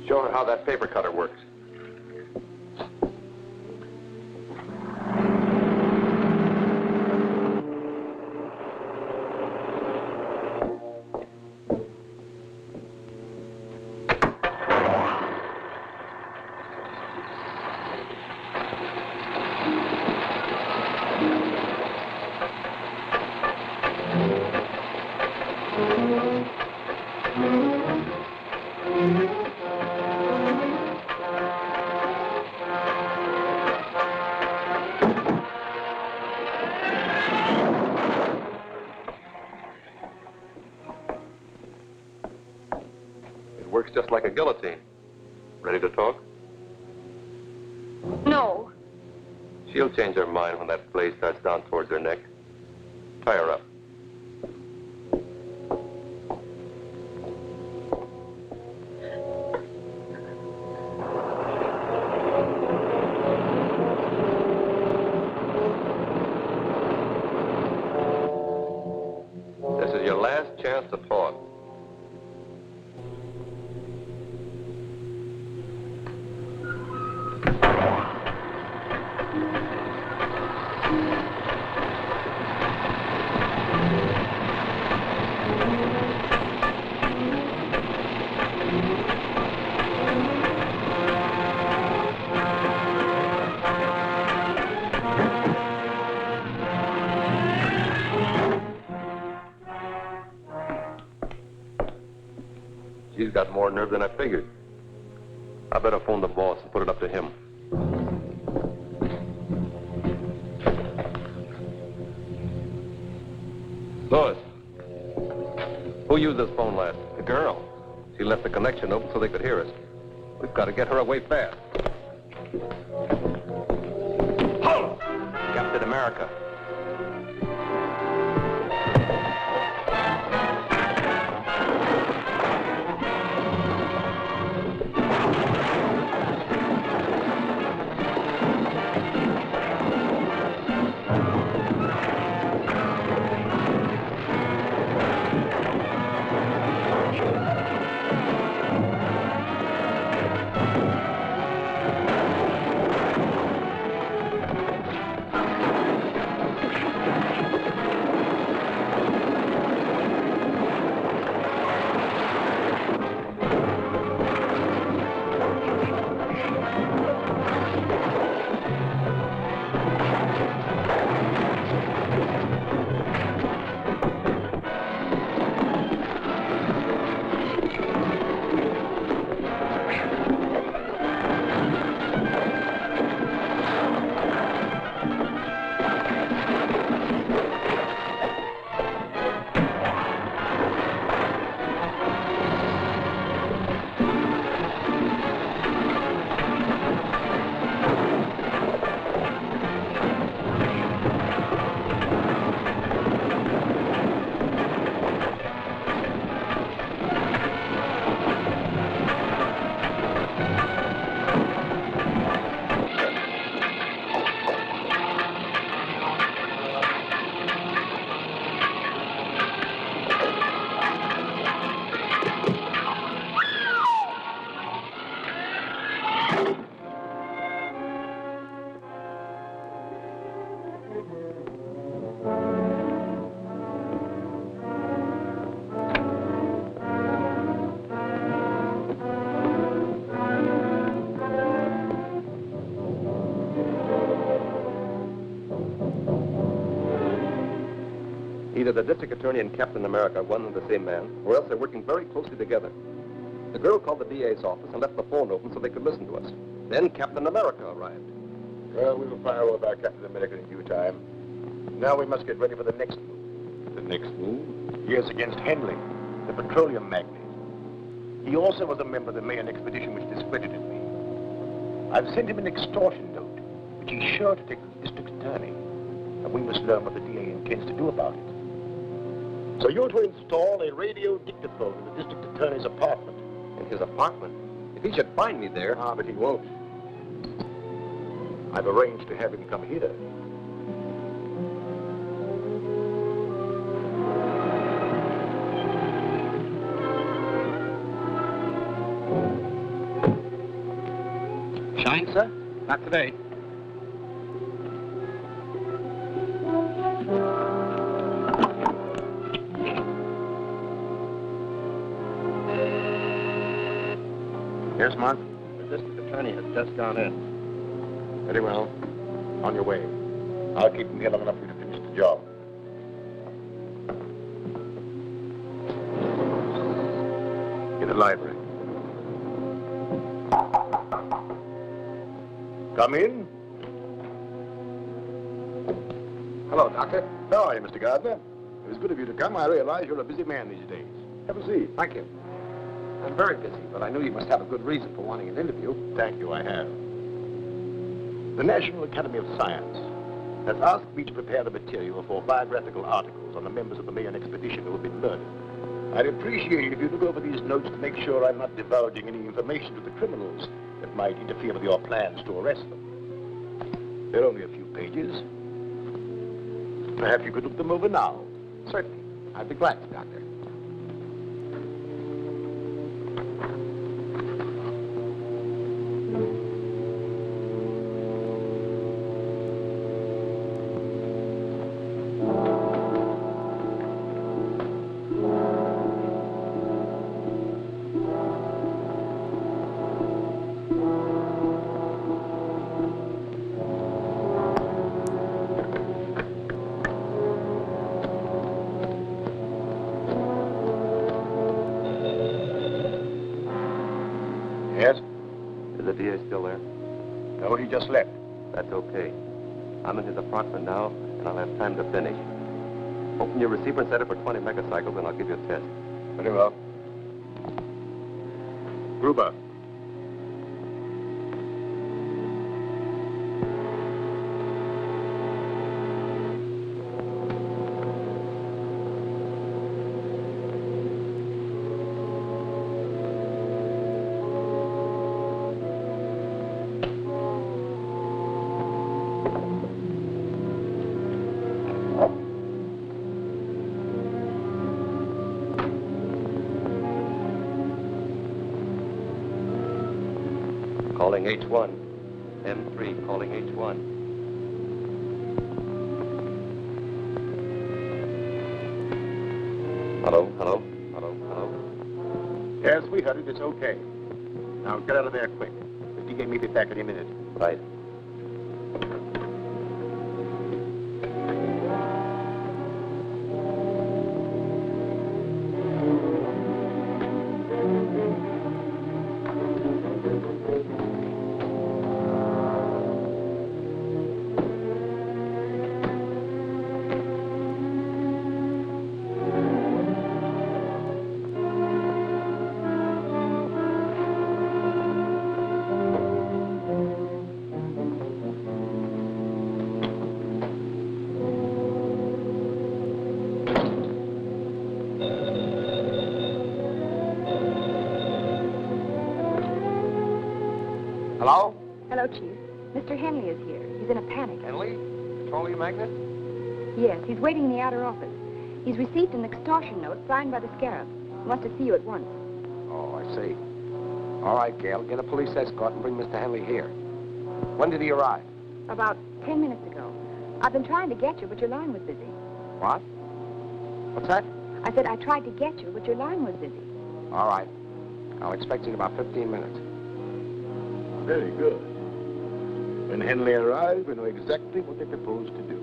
Show her how that paper cutter works. Works just like a guillotine. Ready to talk? No. She'll change her mind when that blade starts down towards her neck. Tie her up. This is your last chance to talk. She's got more nerve than I figured. I better phone the boss and put it up to him. Lois, who used this phone last? The girl. She left the connection open so they could hear us. We've got to get her away fast. Halt! Captain America. Either the district attorney and Captain America are one and the same man, or else they're working very closely together. The girl called the DA's office and left the phone open so they could listen to us. Then Captain America arrived. Well, we will find out about Captain America in due time. Now we must get ready for the next move. The next move? Yes, against Henley, the petroleum magnate. He also was a member of the Mayan expedition which discredited me. I've sent him an extortion note, which he's sure to take to the district attorney. And we must learn what the DA intends to do about it. So you're to install a radio dictaphone in the district attorney's apartment. In his apartment? If he should find me there... Ah, but he won't. I've arranged to have him come here. Shine, sir? Not today. Yes, Mark? The district attorney has just gone in. Very well. On your way. I'll keep him here long enough for you to finish the job. In the library. Come in. Hello, Doctor. How are you, Mr. Gardner? It was good of you to come. I realize you're a busy man these days. Have a seat. Thank you. I'm very busy, but I knew you must have a good reason for wanting an interview. Thank you, I have. The National Academy of Science has asked me to prepare the material for biographical articles on the members of the Mayan expedition who have been murdered. I'd appreciate it if you look over these notes to make sure I'm not divulging any information to the criminals that might interfere with your plans to arrest them. They're only a few pages. Perhaps you could look them over now. Certainly. I'd be glad to, Doctor. Yes? Is the DA still there? No, he just left. That's okay. I'm in his apartment now, and I'll have time to finish. Open your receiver and set it for 20 megacycles, and I'll give you a test. Very well. Gruber. Calling H1. M3 calling H1. Hello, hello, hello, hello. Yes, sweetheart, it's okay. Now get out of there quick. The DA may be back any minute. Right. Hello? Hello, Chief. Mr. Henley is here. He's in a panic. Henley? Petroleum magnate? Yes, he's waiting in the outer office. He's received an extortion note signed by the Scarab. He wants to see you at once. Oh, I see. All right, Gail, get a police escort and bring Mr. Henley here. When did he arrive? About 10 minutes ago. I've been trying to get you, but your line was busy. What? What's that? I said I tried to get you, but your line was busy. All right. I'll expect you in about 15 minutes. Very good. When Henley arrives, we know exactly what they propose to do.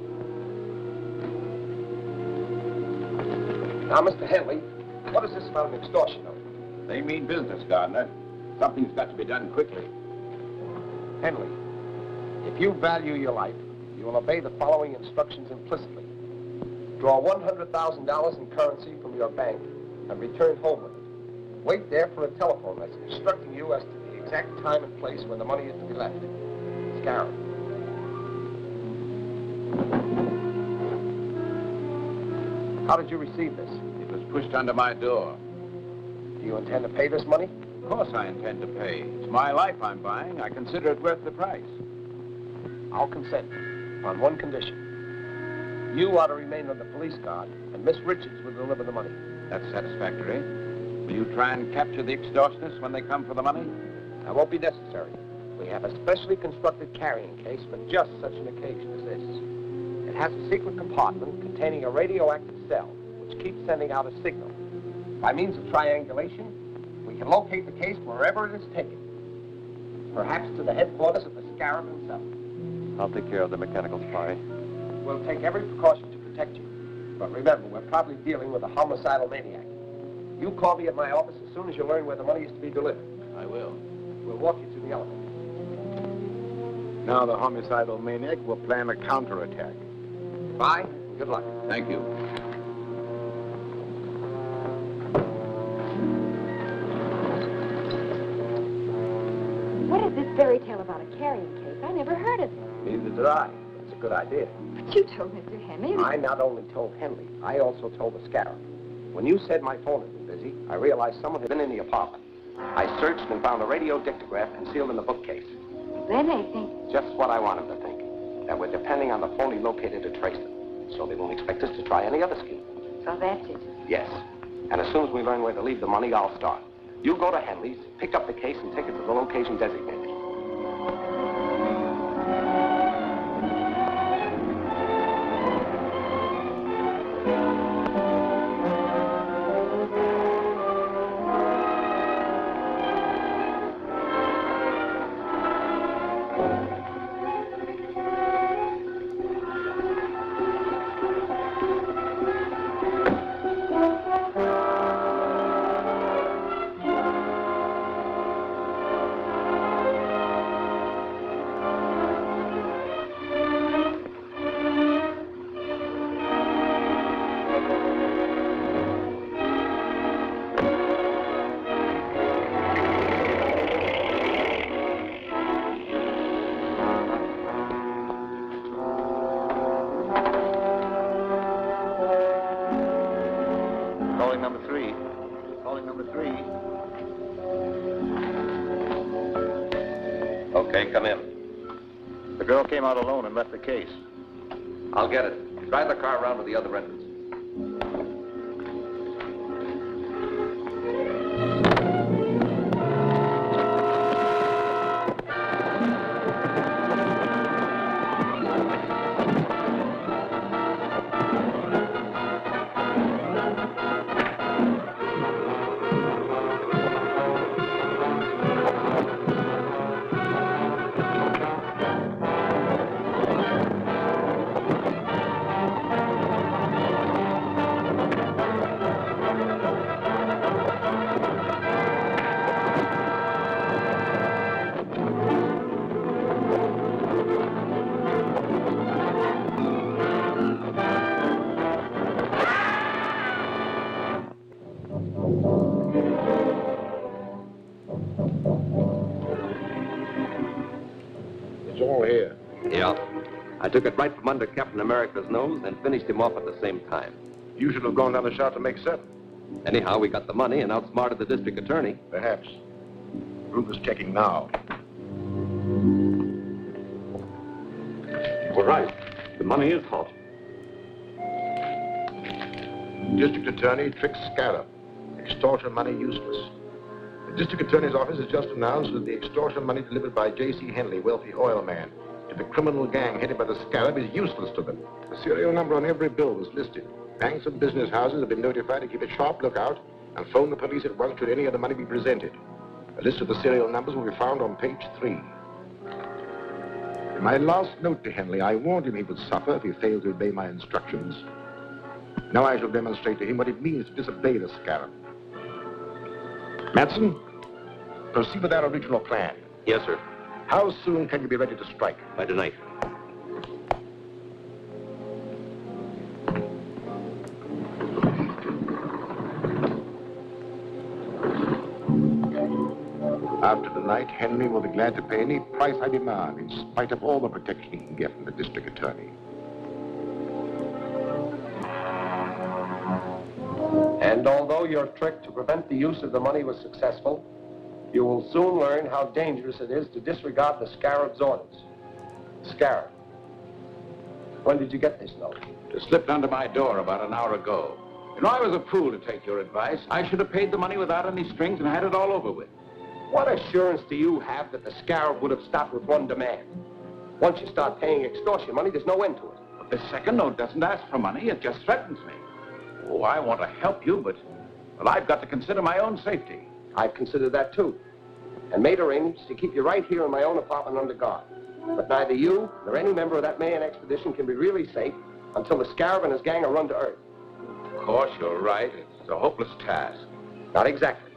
Now, Mr. Henley, what is this about an extortion note? They mean business, Gardner. Something's got to be done quickly. Henley, if you value your life, you will obey the following instructions implicitly. Draw $100,000 in currency from your bank and return home with it. Wait there for a telephone message instructing you as to the exact time and place when the money is to be left. Scarab. How did you receive this? It was pushed under my door. Do you intend to pay this money? Of course I intend to pay. It's my life I'm buying. I consider it worth the price. I'll consent on one condition. You are to remain on the police guard, and Miss Richards will deliver the money. That's satisfactory. Will you try and capture the extortionists when they come for the money? That won't be necessary. We have a specially constructed carrying case for just such an occasion as this. It has a secret compartment containing a radioactive cell, which keeps sending out a signal. By means of triangulation, we can locate the case wherever it is taken. Perhaps to the headquarters of the Scarab himself. I'll take care of the mechanical spy. We'll take every precaution to protect you. But remember, we're probably dealing with a homicidal maniac. You call me at my office as soon as you learn where the money is to be delivered. I will. We'll walk you to the elevator. Now the homicidal maniac will plan a counterattack. Bye. Good luck. Thank you. What is this fairy tale about a carrying case? I never heard of it. Neither did I. It's a good idea. But you told Mr. Henley. I not only told Henley, I also told the Scarab. When you said my phone had been busy, I realized someone had been in the apartment. I searched and found a radio dictograph concealed in the bookcase. Then they think. Just what I want them to think. That we're depending on the phony locator to trace them. So they won't expect us to try any other scheme. So that's it. Yes. And as soon as we learn where to leave the money, I'll start. You go to Henley's, pick up the case, and take it to the location designated. Okay, come in. The girl came out alone and left the case. I'll get it. Drive the car around to the other entrance. I took it right from under Captain America's nose and finished him off at the same time. You should have gone down the shaft to make certain. Anyhow, we got the money and outsmarted the district attorney. Perhaps. Ruger's checking now. You're right. The money is hot. District attorney tricks Scarab. Extortion money useless. The district attorney's office has just announced that the extortion money delivered by J.C. Henley, wealthy oil man, to the criminal gang headed by the Scarab is useless to them. The serial number on every bill was listed. Banks and business houses have been notified to keep a sharp lookout and phone the police at once should any of the money be presented. A list of the serial numbers will be found on page 3. In my last note to Henley, I warned him he would suffer if he failed to obey my instructions. Now I shall demonstrate to him what it means to disobey the scarab. Manson, proceed with our original plan. Yes, sir. How soon can you be ready to strike? By tonight. After tonight, Henry will be glad to pay any price I demand, in spite of all the protection he can get from the district attorney. And although your trick to prevent the use of the money was successful, you will soon learn how dangerous it is to disregard the Scarab's orders. Scarab, when did you get this note? It slipped under my door about an hour ago. You know, I was a fool to take your advice. I should have paid the money without any strings and had it all over with. What assurance do you have that the Scarab would have stopped with one demand? Once you start paying extortion money, there's no end to it. But the second note doesn't ask for money, it just threatens me. Oh, I want to help you, but well, I've got to consider my own safety. I've considered that too, and made arrangements to keep you right here in my own apartment under guard. But neither you nor any member of that Mayan expedition can be really safe until the Scarab and his gang are run to earth. Of course, you're right. It's a hopeless task. Not exactly.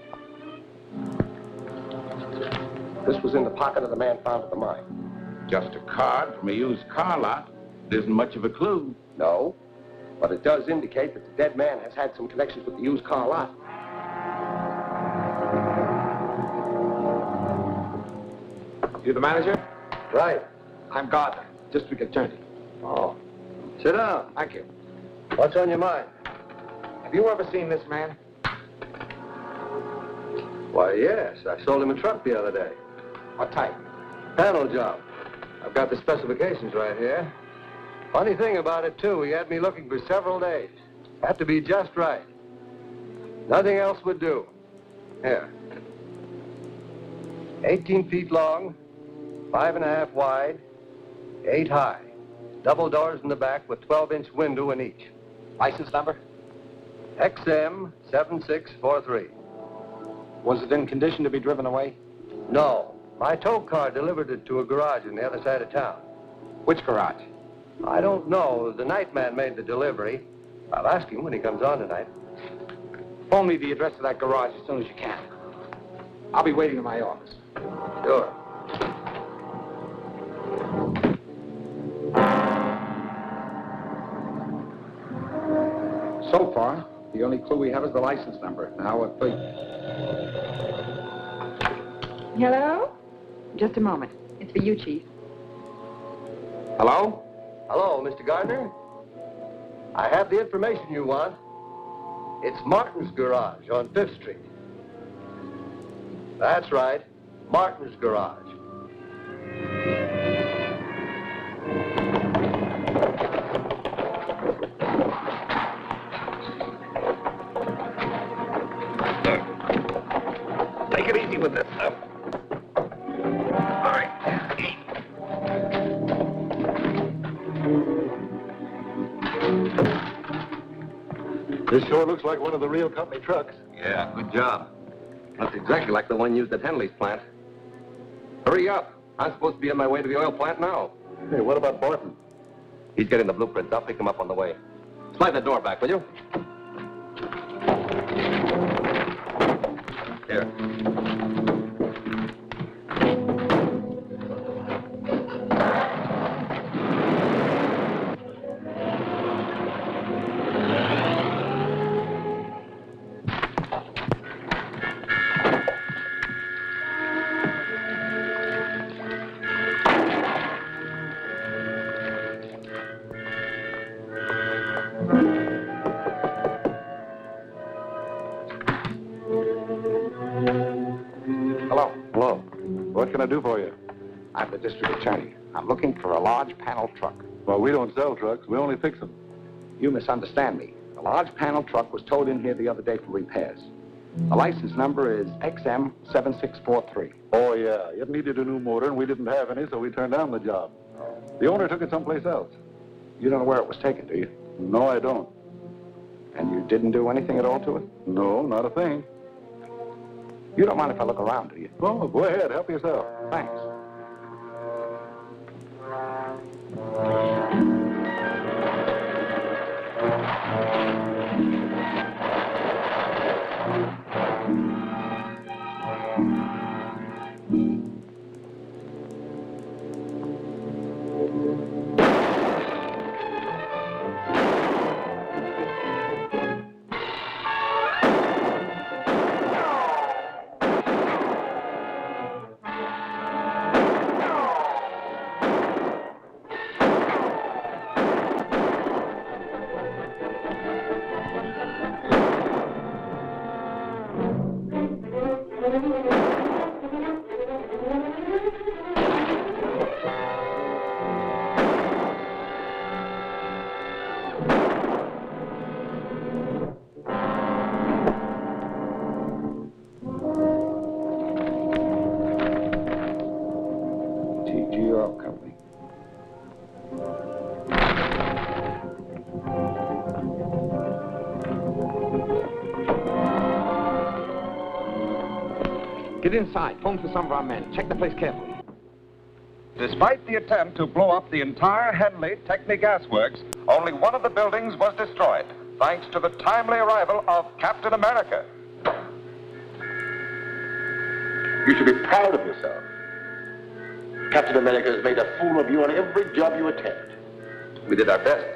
This was in the pocket of the man found at the mine. Just a card from a used car lot. It isn't much of a clue. No, but it does indicate that the dead man has had some connections with the used car lot. You the manager? Right. I'm Gardner, district attorney. Oh. Sit down. Thank you. What's on your mind? Have you ever seen this man? Why, yes. I sold him a truck the other day. What type? Panel job. I've got the specifications right here. Funny thing about it, too, he had me looking for several days. Had to be just right. Nothing else would do. Here. 18 feet long, 5.5 wide, 8 high. Double doors in the back with 12-inch window in each. License number? XM 7643. Was it in condition to be driven away? No. My tow car delivered it to a garage on the other side of town. Which garage? I don't know. The night man made the delivery. I'll ask him when he comes on tonight. Phone me the address of that garage as soon as you can. I'll be waiting in my office. Sure. So far, the only clue we have is the license number. Now what, please? Hello? Just a moment. It's for you, Chief. Hello? Hello, Mr. Gardner. I have the information you want. It's Martin's garage on 5th Street. That's right. Martin's garage. Take it easy with this stuff. All right. This sure looks like one of the real company trucks. Yeah, good job. That's exactly like the one used at Henley's plant. Hurry up. I'm supposed to be on my way to the oil plant now. Hey, what about Barton? He's getting the blueprints. I'll pick him up on the way. Slide the door back, will you? Here. Hello. Hello. What can I do for you? I'm the district attorney. I'm looking for a large panel truck. Well, we don't sell trucks. We only fix them. You misunderstand me. The large panel truck was towed in here the other day for repairs. The license number is XM7643. Oh, yeah. It needed a new motor, and we didn't have any, so we turned down the job. The owner took it someplace else. You don't know where it was taken, do you? No, I don't. And you didn't do anything at all to it? No, not a thing. You don't mind if I look around, do you? Oh, go ahead. Help yourself. Thanks. JCG Oil Company. Get inside. Phone for some of our men. Check the place carefully. Despite the attempt to blow up the entire Henley Technic Gas Works, only one of the buildings was destroyed, thanks to the timely arrival of Captain America. You should be proud of yourself. Captain America has made a fool of you on every job you attempt. We did our best.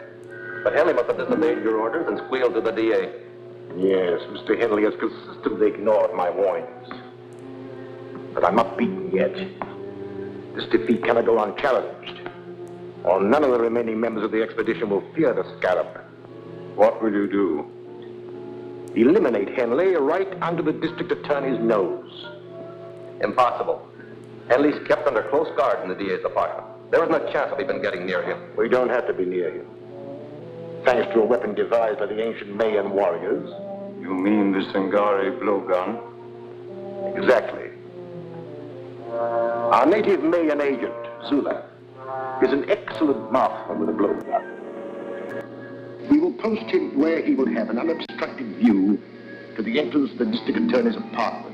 But Henley must have disobeyed your orders and squealed to the DA. Yes, Mr. Henley has consistently ignored my warnings. But I'm not beaten yet. This defeat cannot go unchallenged, or none of the remaining members of the expedition will fear the Scarab. What will you do? Eliminate Henley right under the district attorney's nose. Impossible. Henley's kept under close guard in the DA's apartment. There is no chance of even getting near him. We don't have to be near him. Thanks to a weapon devised by the ancient Mayan warriors. You mean the Singari blowgun? Exactly. Our native Mayan agent, Zula, is an excellent marksman with a blowgun. We will post him where he will have an unobstructed view to the entrance of the district attorney's apartment.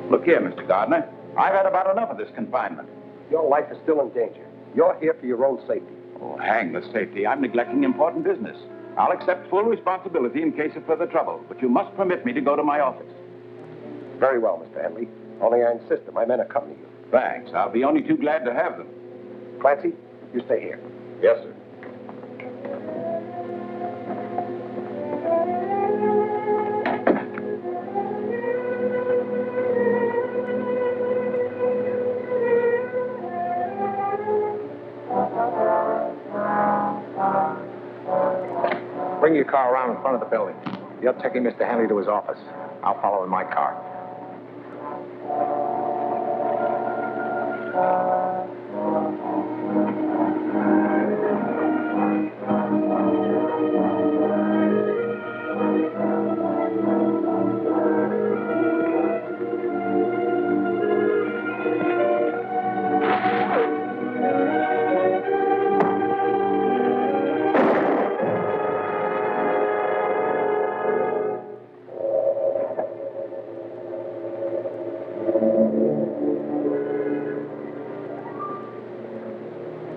Look here, Mr. Gardner. I've had about enough of this confinement. Your life is still in danger. You're here for your own safety. Oh, hang the safety. I'm neglecting important business. I'll accept full responsibility in case of further trouble, but you must permit me to go to my office. Very well, Mr. Henley. Only I insist that my men accompany you. Thanks. I'll be only too glad to have them. Clancy, you stay here. Yes, sir. Bring your car around in front of the building. You're taking Mr. Henley to his office. I'll follow in my car.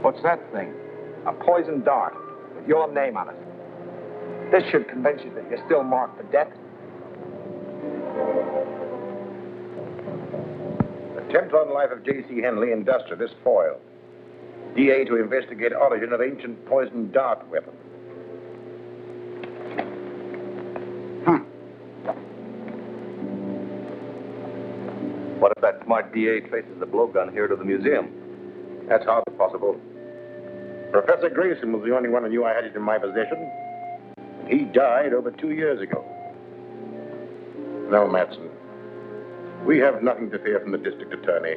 What's that thing? A poison dart with your name on it. This should convince you that you're still marked for death. Attempt on life of J.C. Henley, industrialist, foiled. DA to investigate origin of ancient poison dart weapon. What if that smart DA traces the blowgun here to the museum? That's hardly possible. Professor Grayson was the only one who knew I had it in my possession. He died over 2 years ago. No, Matson. We have nothing to fear from the district attorney.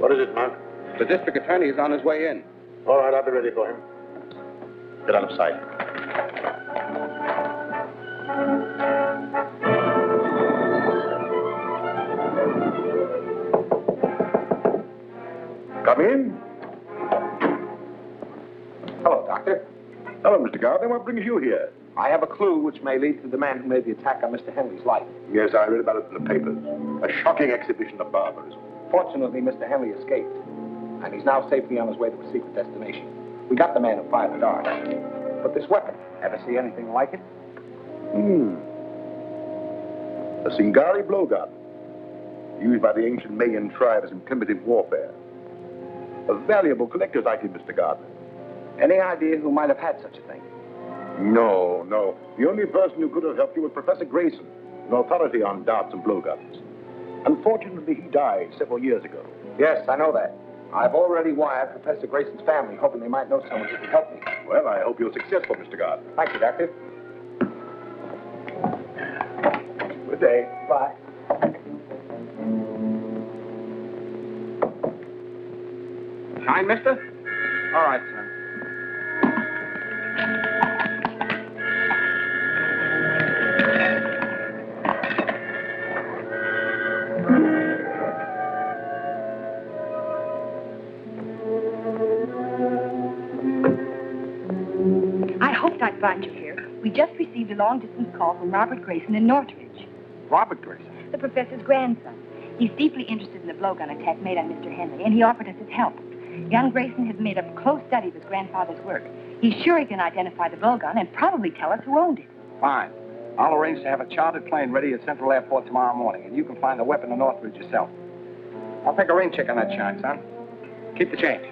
What is it, Monk? The district attorney is on his way in. All right, I'll be ready for him. Get out of sight. Come in. Hello, Doctor. Hello, Mr. Gardner. What brings you here? I have a clue which may lead to the man who made the attack on Mr. Henley's life. Yes, I read about it in the papers. A shocking exhibition of barbarism. Fortunately, Mr. Henley escaped, and he's now safely on his way to a secret destination. We got the man who fired the dart. But this weapon, ever see anything like it? A Singari blowgun. used by the ancient Mayan tribes in primitive warfare. A valuable collector's item, Mr. Gardner. Any idea who might have had such a thing? No. The only person who could have helped you was Professor Grayson, an authority on darts and blowguns. Unfortunately, he died several years ago. Yes, I know that. I've already wired Professor Grayson's family, hoping they might know someone who can help me. Well, I hope you're successful, Mr. Gardner. Thank you, Doctor. Good day. Bye. Shine, mister? All right, son. I hoped I'd find you here. We just received a long-distance call from Robert Grayson in Northridge. Robert Grayson? The professor's grandson. He's deeply interested in the blowgun attack made on Mr. Henry, and he offered us his help. Young Grayson has made a close study of his grandfather's work. He's sure he can identify the blowgun and probably tell us who owned it. Fine. I'll arrange to have a chartered plane ready at Central Airport tomorrow morning, and you can find the weapon in Northridge yourself. I'll take a rain check on that shine, son. Keep the change.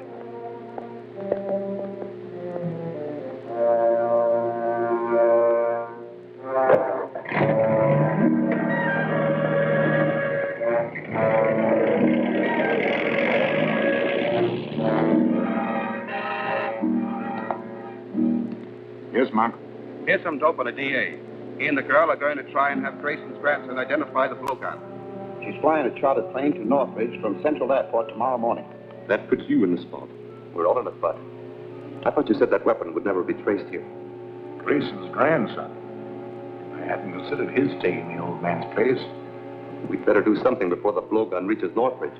Yes, Mark. Here's some dope on a DA. He and the girl are going to try and have Grayson's grandson identify the blowgun. She's flying a chartered plane to Northridge from Central Airport tomorrow morning. That puts you in the spot. We're all in a butt. I thought you said that weapon would never be traced here. Grayson's grandson. I hadn't considered his taking the old man's place. We'd better do something before the blowgun reaches Northridge.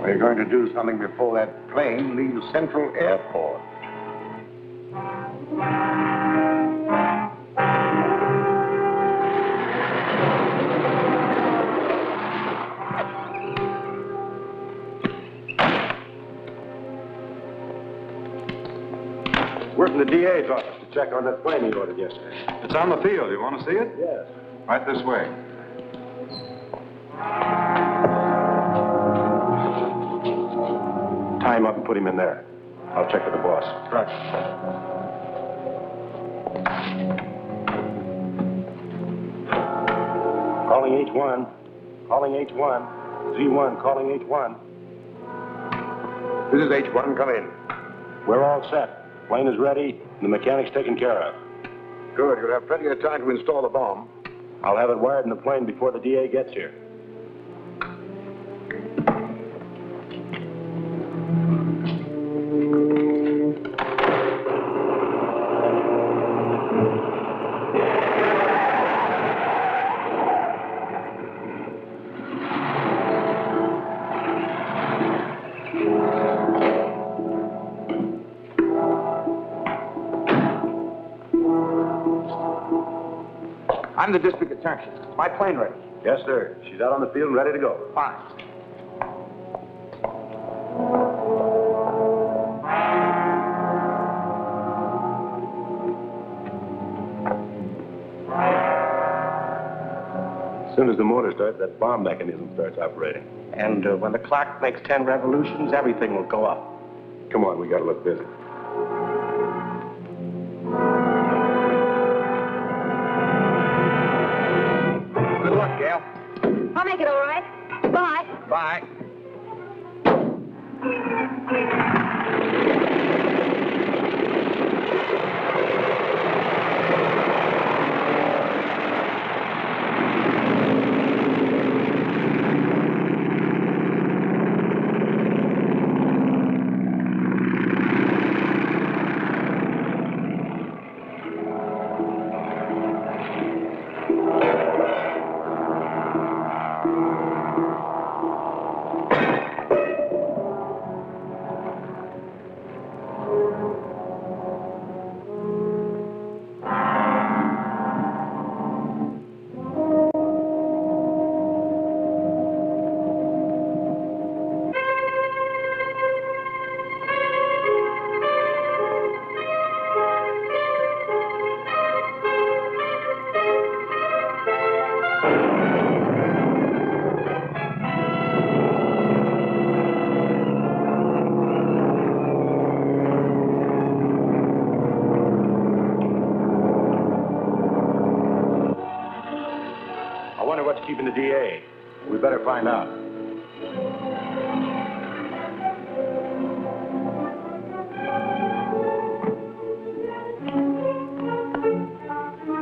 We're going to do something before that plane leaves Central Airport. We're from the DA's office to check on that plane he ordered yesterday. It's on the field. You want to see it? Yes. Right this way. Tie him up and put him in there. I'll check with the boss. Right. Calling H1. Calling H1. Z1 calling H1. This is H1. Come in. We're all set. Plane is ready, and the mechanic's taken care of. Good. You'll have plenty of time to install the bomb. I'll have it wired in the plane before the DA gets here. I'm the district attorney. Is my plane ready? Yes, sir. She's out on the field and ready to go. Fine. As soon as the motor starts, that bomb mechanism starts operating. And when the clock makes 10 revolutions, everything will go up. Come on, we gotta look busy. Good luck, Gail. I'll make it all right. Bye. Bye. I wonder what's keeping the DA. We better find out.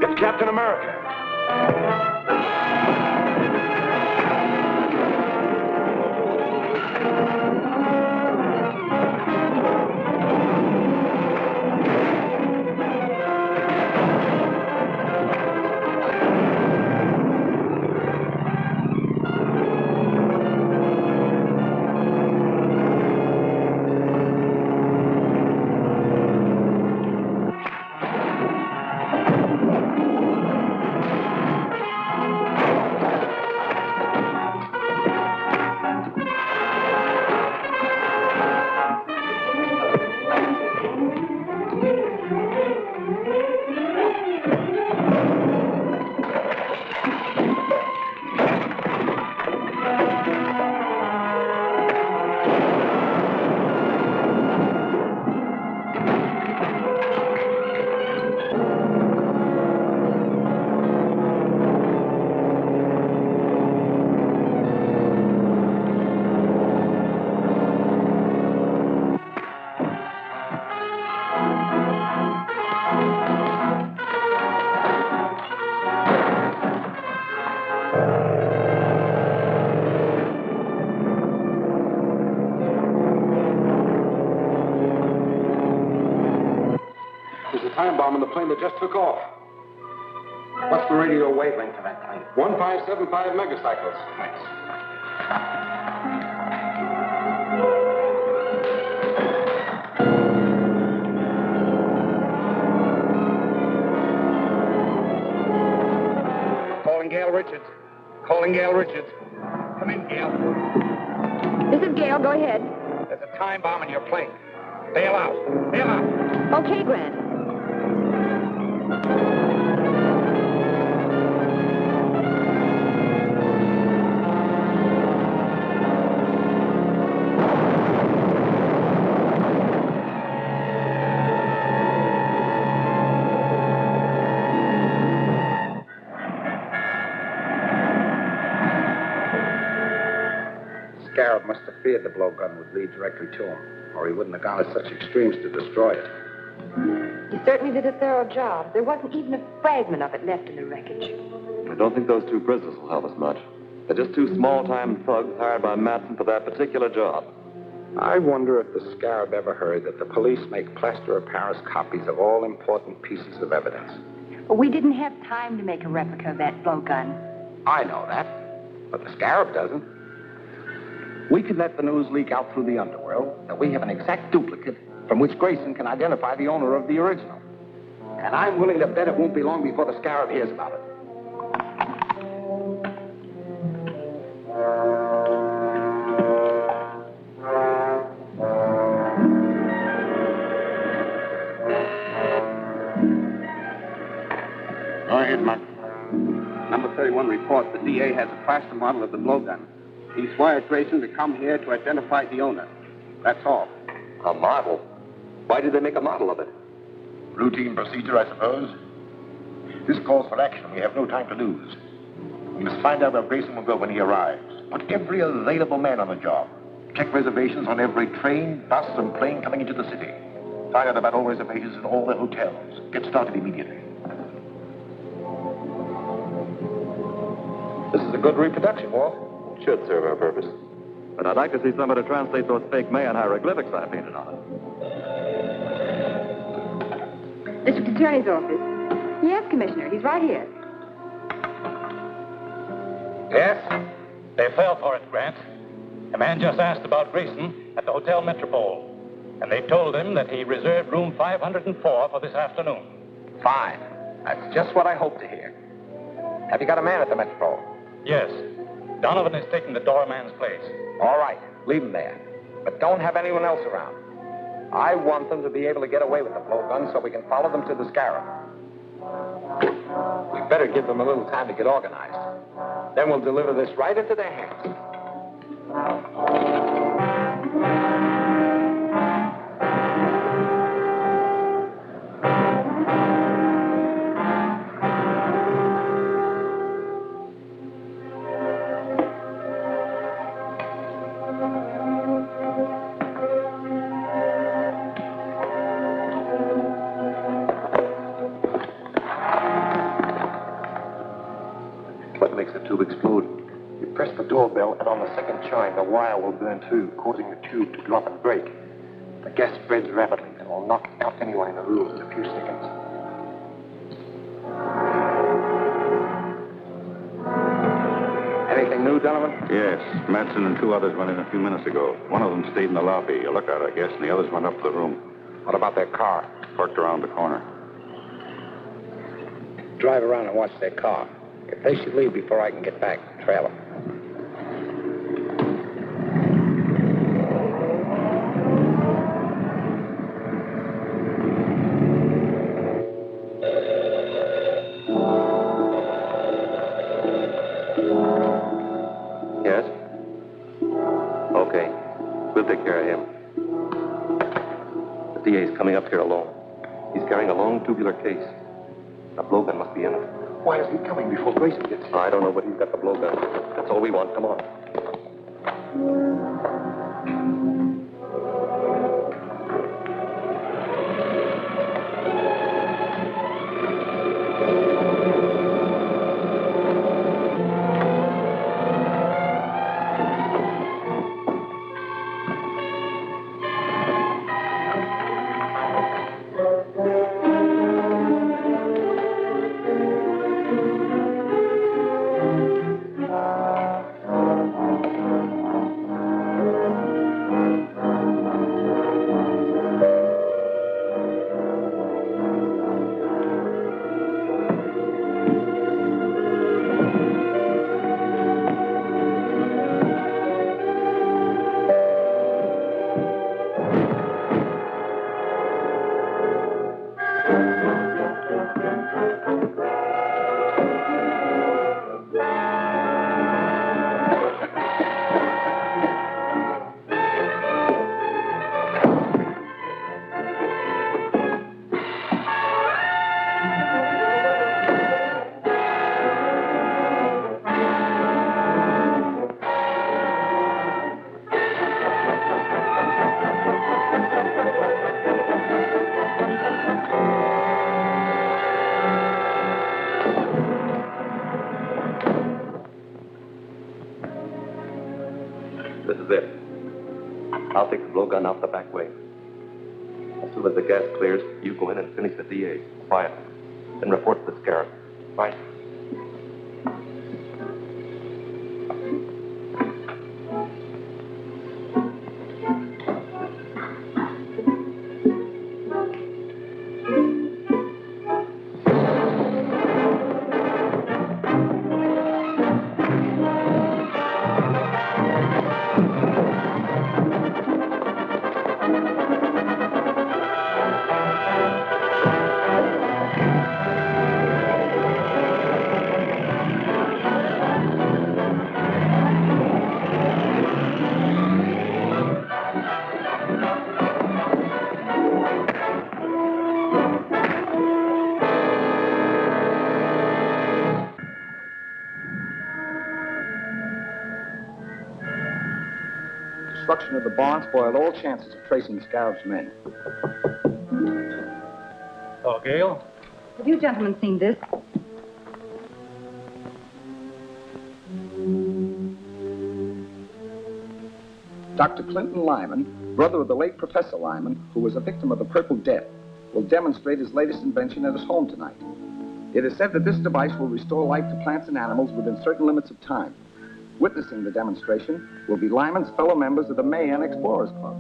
It's Captain America. Time bomb in the plane that just took off. What's the radio wavelength of that plane? 1575 megacycles. Thanks. Calling Gail Richards. Calling Gail Richards. Come in, Gail. This is Gail. Go ahead. There's a time bomb in your plane. Bail out. Bail out. Okay, Grant. Scarab must have feared the blowgun would lead directly to him, or he wouldn't have gone to such extremes to destroy it. He certainly did a thorough job. There wasn't even a fragment of it left in the wreckage. I don't think those two prisoners will help us much. They're just two small-time thugs hired by Matson for that particular job. I wonder if the Scarab ever heard that the police make plaster of Paris copies of all important pieces of evidence. But we didn't have time to make a replica of that blowgun. I know that, but the Scarab doesn't. We could let the news leak out through the underworld that we have an exact duplicate from which Grayson can identify the owner of the original. And I'm willing to bet it won't be long before the Scarab hears about it. Go ahead, Mark. Number 31 reports the DA has a plaster model of the blowgun. He's wired Grayson to come here to identify the owner. That's all. A model? Why did they make a model of it? Routine procedure, I suppose. This calls for action. We have no time to lose. We must find out where Grayson will go when he arrives. Put every available man on the job. Check reservations on every train, bus, and plane coming into the city. Find out about all reservations in all the hotels. Get started immediately. This is a good reproduction, Walt. Should serve our purpose. But I'd like to see somebody translate those fake Mayan hieroglyphics I painted on it. District Attorney's office. Yes, Commissioner. He's right here. Yes? They fell for it, Grant. A man just asked about Grayson at the Hotel Metropole. And they told him that he reserved room 504 for this afternoon. Fine. That's just what I hoped to hear. Have you got a man at the Metropole? Yes. Donovan is taking the doorman's place. All right. Leave him there. But don't have anyone else around. I want them to be able to get away with the blowgun so we can follow them to the Scarab. We better give them a little time to get organized. Then we'll deliver this right into their hands. explode. You press the doorbell, and on the second chime, the wire will burn through, causing the tube to drop and break. The gas spreads rapidly and will knock out anyone in the room in a few seconds. Anything new, Donovan? Yes, Madsen and 2 others went in a few minutes ago. One of them stayed in the lobby, a lookout, I guess, and the others went up to the room. What about their car? Parked around the corner. Drive around and watch their car. If they should leave before I can get back, trail them. Yes? Okay. We'll take care of him. The DA's coming up here alone. He's carrying a long tubular case. A blowgun must be in it. Why is he coming before Grayson gets here? I don't know, but he's got the blowgun. That's all we want. Come on. This is it. I'll take the blowgun out the back way. As soon as the gas clears, you go in and finish the DA. Quiet. Then report to the Scarab. Right. Destruction of the barn spoiled all chances of tracing the Scarab's men. Oh, Gale? Have you gentlemen seen this? Dr. Clinton Lyman, brother of the late Professor Lyman, who was a victim of the Purple Death, will demonstrate his latest invention at his home tonight. It is said that this device will restore life to plants and animals within certain limits of time. Witnessing the demonstration will be Lyman's fellow members of the Mayan Explorers Club.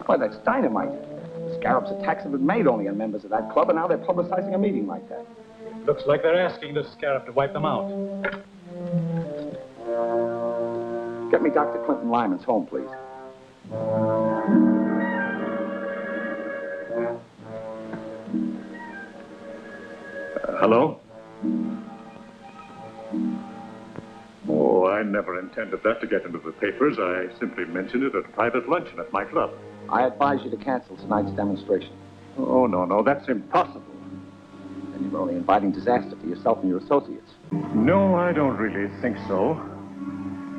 Why, that's dynamite. The Scarab's attacks have been made only on members of that club, and now they're publicizing a meeting like that. Looks like they're asking the Scarab to wipe them out. Get me Dr. Clinton Lyman's home, please. Hello? Oh, I never intended that to get into the papers. I simply mentioned it at a private luncheon at my club. I advise you to cancel tonight's demonstration. Oh, no, that's impossible. Then you're only inviting disaster for yourself and your associates. No, I don't really think so.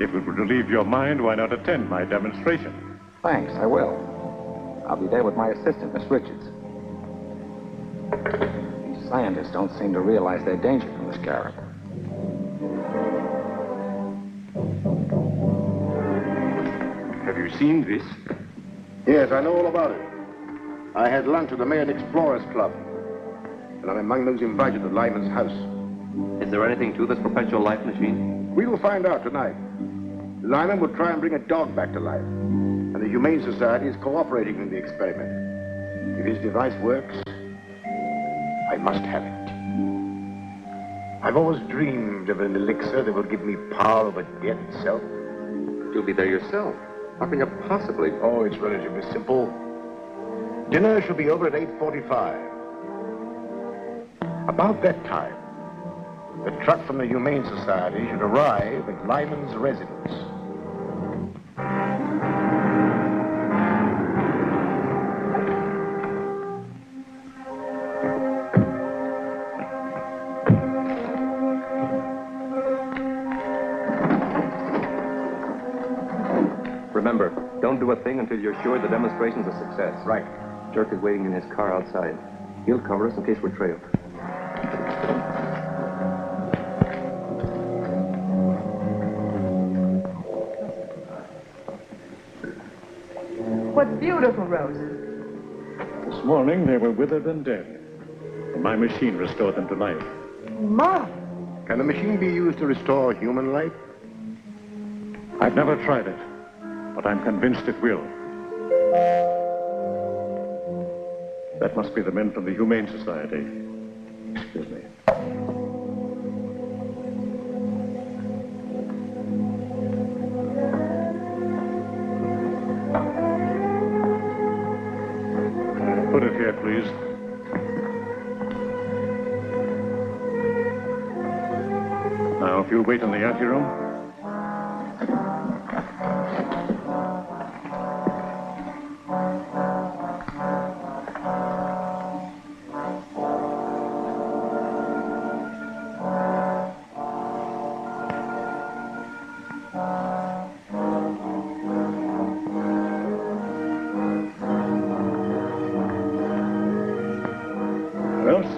If it would relieve your mind, why not attend my demonstration? Thanks, I will. I'll be there with my assistant, Miss Richards. These scientists don't seem to realize their danger from the Scarab. you seen this? Yes, I know all about it. I had lunch at the Mayan Explorers Club, and I'm among those invited to Lyman's house. Is there anything to this perpetual life machine? We will find out tonight. Lyman will try and bring a dog back to life, and the Humane Society is cooperating in the experiment. If his device works, I must have it. I've always dreamed of an elixir that will give me power over death itself. You'll be there yourself. How can you possibly? Oh, it's relatively simple. Dinner shall be over at 8:45. About that time, the truck from the Humane Society should arrive at Lyman's residence. Remember, don't do a thing until you're sure the demonstration's a success. Right. Dirk is waiting in his car outside. He'll cover us in case we're trailed. What beautiful roses. This morning they were withered and dead. And my machine restored them to life. Mom. Can the machine be used to restore human life? I've never tried it, but I'm convinced it will. That must be the men from the Humane Society. Excuse me. Put it here, please. Now, if you'll wait in the anteroom.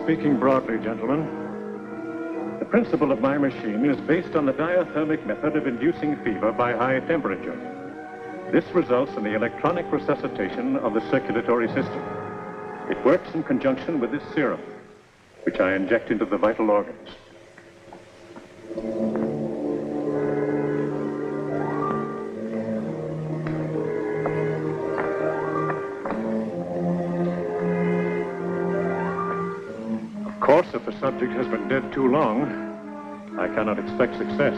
Speaking broadly, gentlemen, the principle of my machine is based on the diathermic method of inducing fever by high temperature. This results in the electronic resuscitation of the circulatory system. It works in conjunction with this serum, which I inject into the vital organs. Of course, if the subject has been dead too long, I cannot expect success.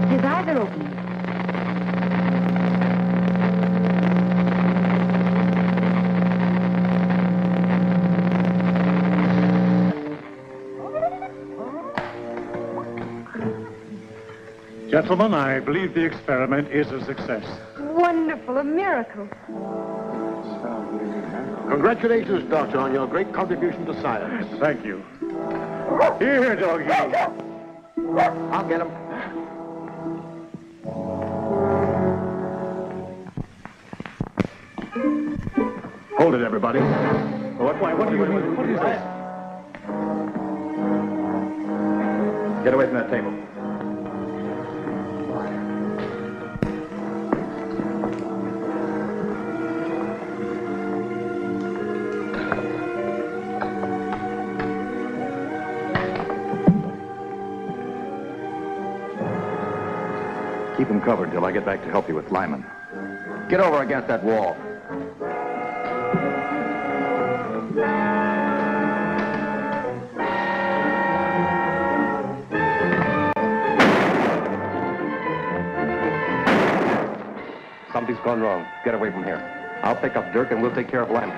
His eyes are open. Gentlemen, I believe the experiment is a success. Wonderful, a miracle. Congratulations, Doctor, on your great contribution to science. Thank you. Here, doggy. I'll get him. Hold it, everybody. What is this? Get away from that table. Keep him covered till I get back to help you with Lyman. Get over against that wall. Something's gone wrong. Get away from here. I'll pick up Dirk and we'll take care of Lyman.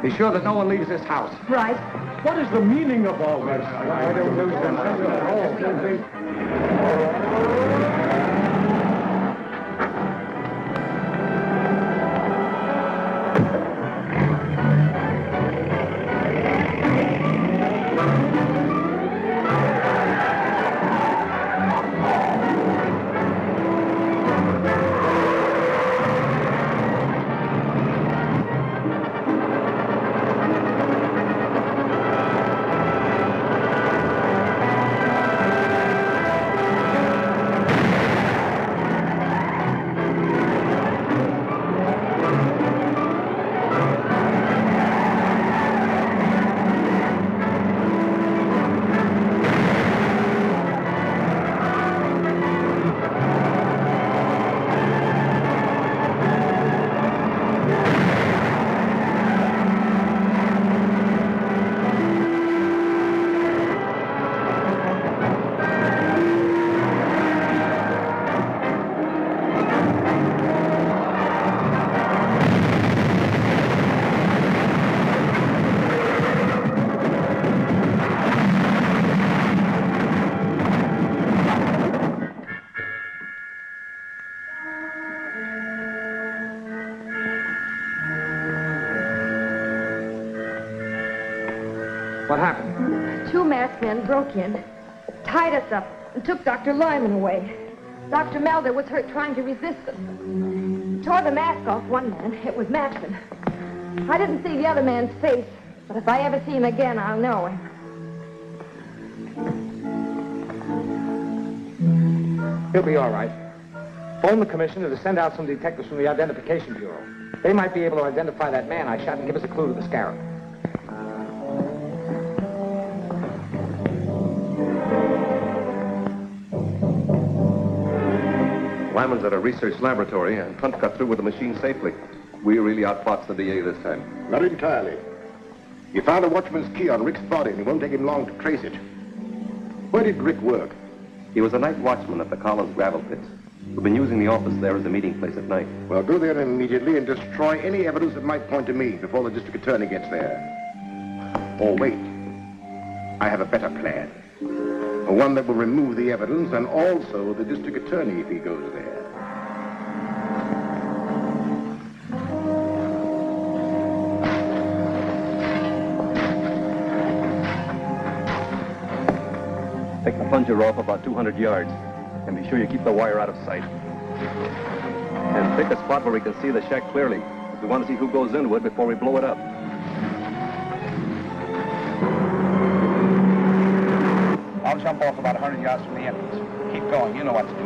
Be sure that no one leaves this house. Right. What is the meaning of all this? I don't know. What happened? Two masked men broke in, tied us up, and took Dr. Lyman away. Dr. Melder was hurt trying to resist them. Tore the mask off one man. It was Maxson. I didn't see the other man's face, but if I ever see him again, I'll know him. He'll be all right. Phone the commissioner to send out some detectives from the Identification Bureau. They might be able to identify that man I shot and give us a clue to the Scarab. Lyman's at a research laboratory, and Hunt got through with the machine safely. We really outfoxed the DA this time. Not entirely. He found a watchman's key on Rick's body, and it won't take him long to trace it. Where did Rick work? He was a night watchman at the Collins gravel pits. We've been using the office there as a meeting place at night. Well, go there immediately and destroy any evidence that might point to me before the district attorney gets there. Or wait. I have a better plan. One that will remove the evidence and also the district attorney if he goes there. Take the plunger off about 200 yards. And be sure you keep the wire out of sight. And pick a spot where we can see the shack clearly. We want to see who goes into it before we blow it up. I'll jump off about 100 yards from the entrance. Keep going. You know what to do.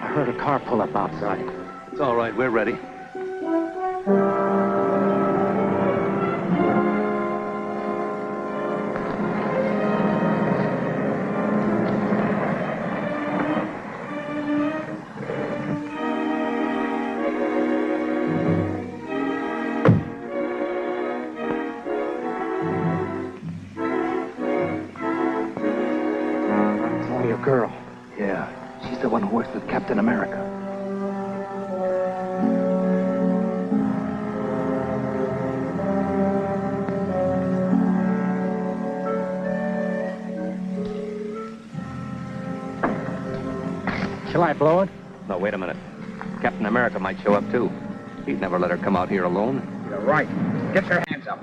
I heard a car pull up outside. It's all right. We're ready. Girl. Yeah, she's the one who works with Captain America. Shall I blow it? No, wait a minute. Captain America might show up, too. He'd never let her come out here alone. You're right. Get your hands up.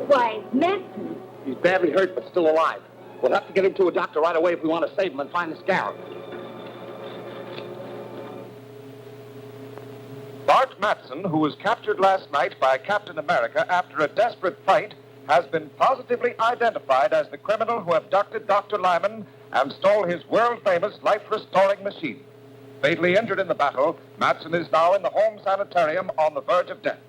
Why, Matson. He's badly hurt, but still alive. We'll have to get him to a doctor right away if we want to save him and find the scarab. Bart Matson, who was captured last night by Captain America after a desperate fight, has been positively identified as the criminal who abducted Dr. Lyman and stole his world-famous life-restoring machine. Fatally injured in the battle, Matson is now in the home sanitarium on the verge of death.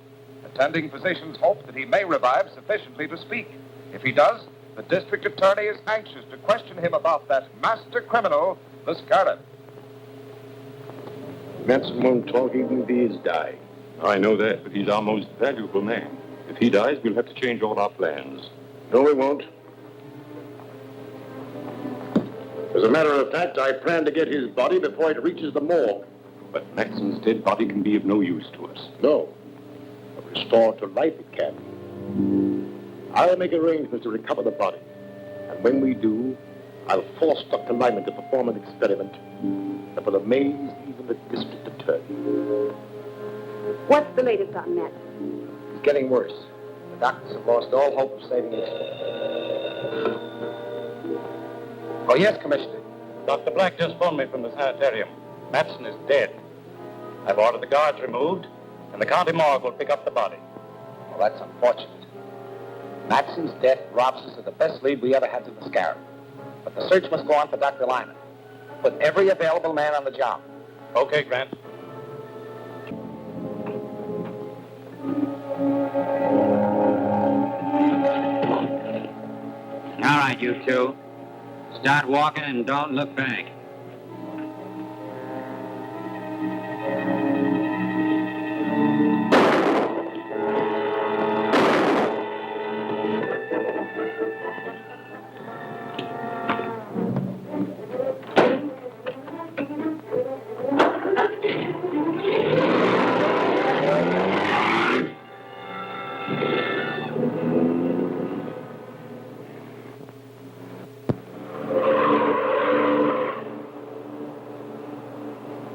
Attending physicians hope that he may revive sufficiently to speak. If he does, the district attorney is anxious to question him about that master criminal, the Scarab. Matson won't talk even if he is dying. I know that, but he's our most valuable man. If he dies, we'll have to change all our plans. No, we won't. As a matter of fact, I plan to get his body before it reaches the morgue. But Matson's dead body can be of no use to us. No. But restored to life it can. I'll make arrangements to recover the body. And when we do, I'll force Dr. Lyman to perform an experiment that will amaze even the district attorney. What's the latest on Matson? It's getting worse. The doctors have lost all hope of saving his life. Oh, yes, Commissioner. Dr. Black just phoned me from the sanitarium. Matson is dead. I've ordered the guards removed, and the county morgue will pick up the body. Well, that's unfortunate. Matson's death robs us of the best lead we ever had to the Scarab. But the search must go on for Dr. Lyman. Put every available man on the job. Okay, Grant. All right, you two. Start walking and don't look back.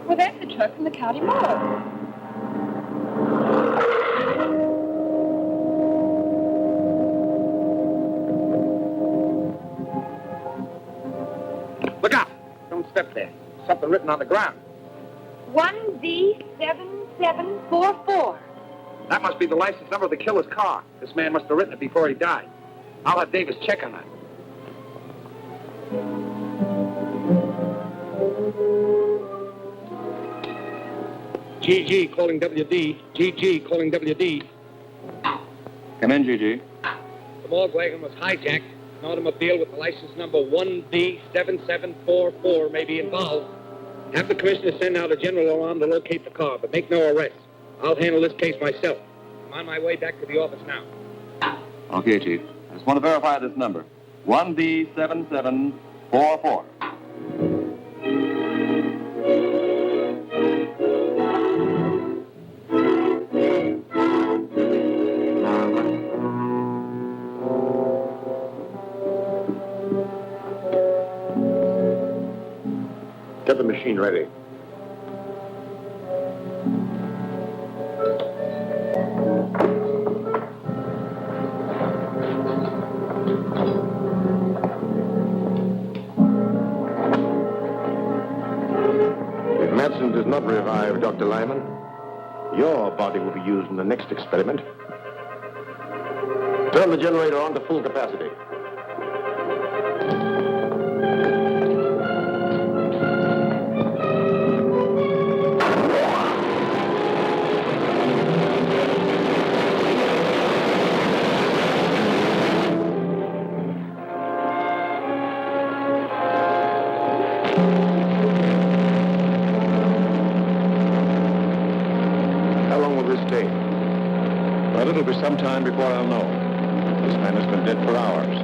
Well, that's the truck from the county morgue. Look out! Don't step there. Something written on the ground. 1D7744. That must be the license number of the killer's car. This man must have written it before he died. I'll have Davis check on that. GG calling WD. GG calling WD. Come in, GG. The morgue wagon was hijacked. An automobile with the license number 1D7744 may be involved. Have the commissioner send out a general alarm to locate the car, but make no arrests. I'll handle this case myself. I'm on my way back to the office now. Okay, Chief. I just want to verify this number. 1D7744. Get the machine ready. If Matson does not revive Dr. Lyman, your body will be used in the next experiment. Turn the generator on to full capacity. Well, it'll be some time before I'll know. This man has been dead for hours.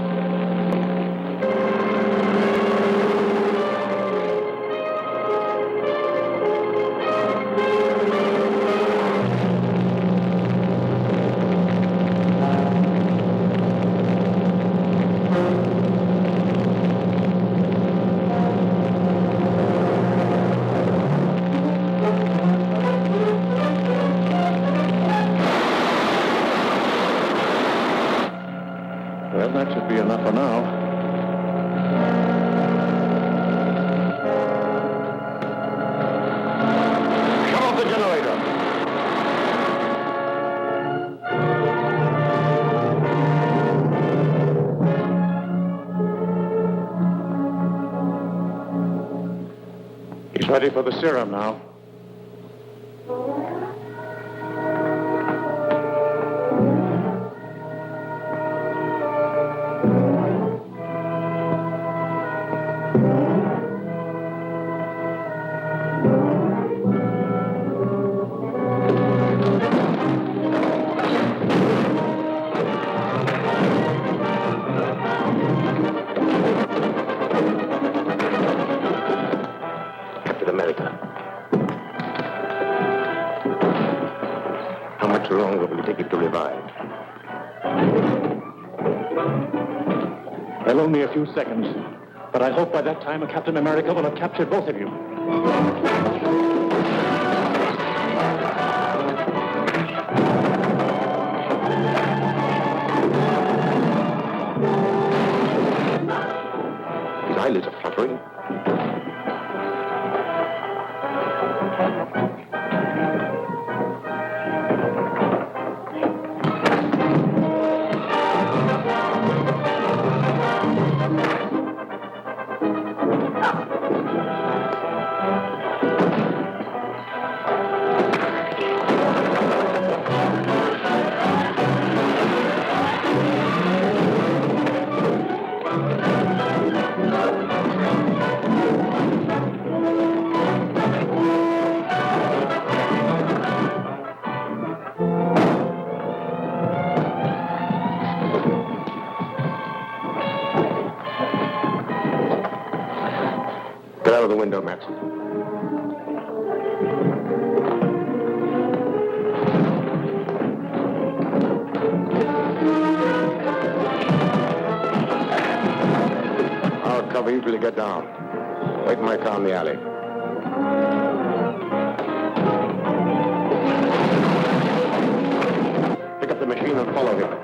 Well, that should be enough for now. Shut off the generator. He's ready for the serum now. Captain America. How much longer will it take it to revive? Well, only a few seconds. But I hope by that time Captain America will have captured both of you. His eyelids are fluttering. Get out of the window, Matson. I'll cover you till you get down. Wait in my car in the alley. Pick up the machine and follow him.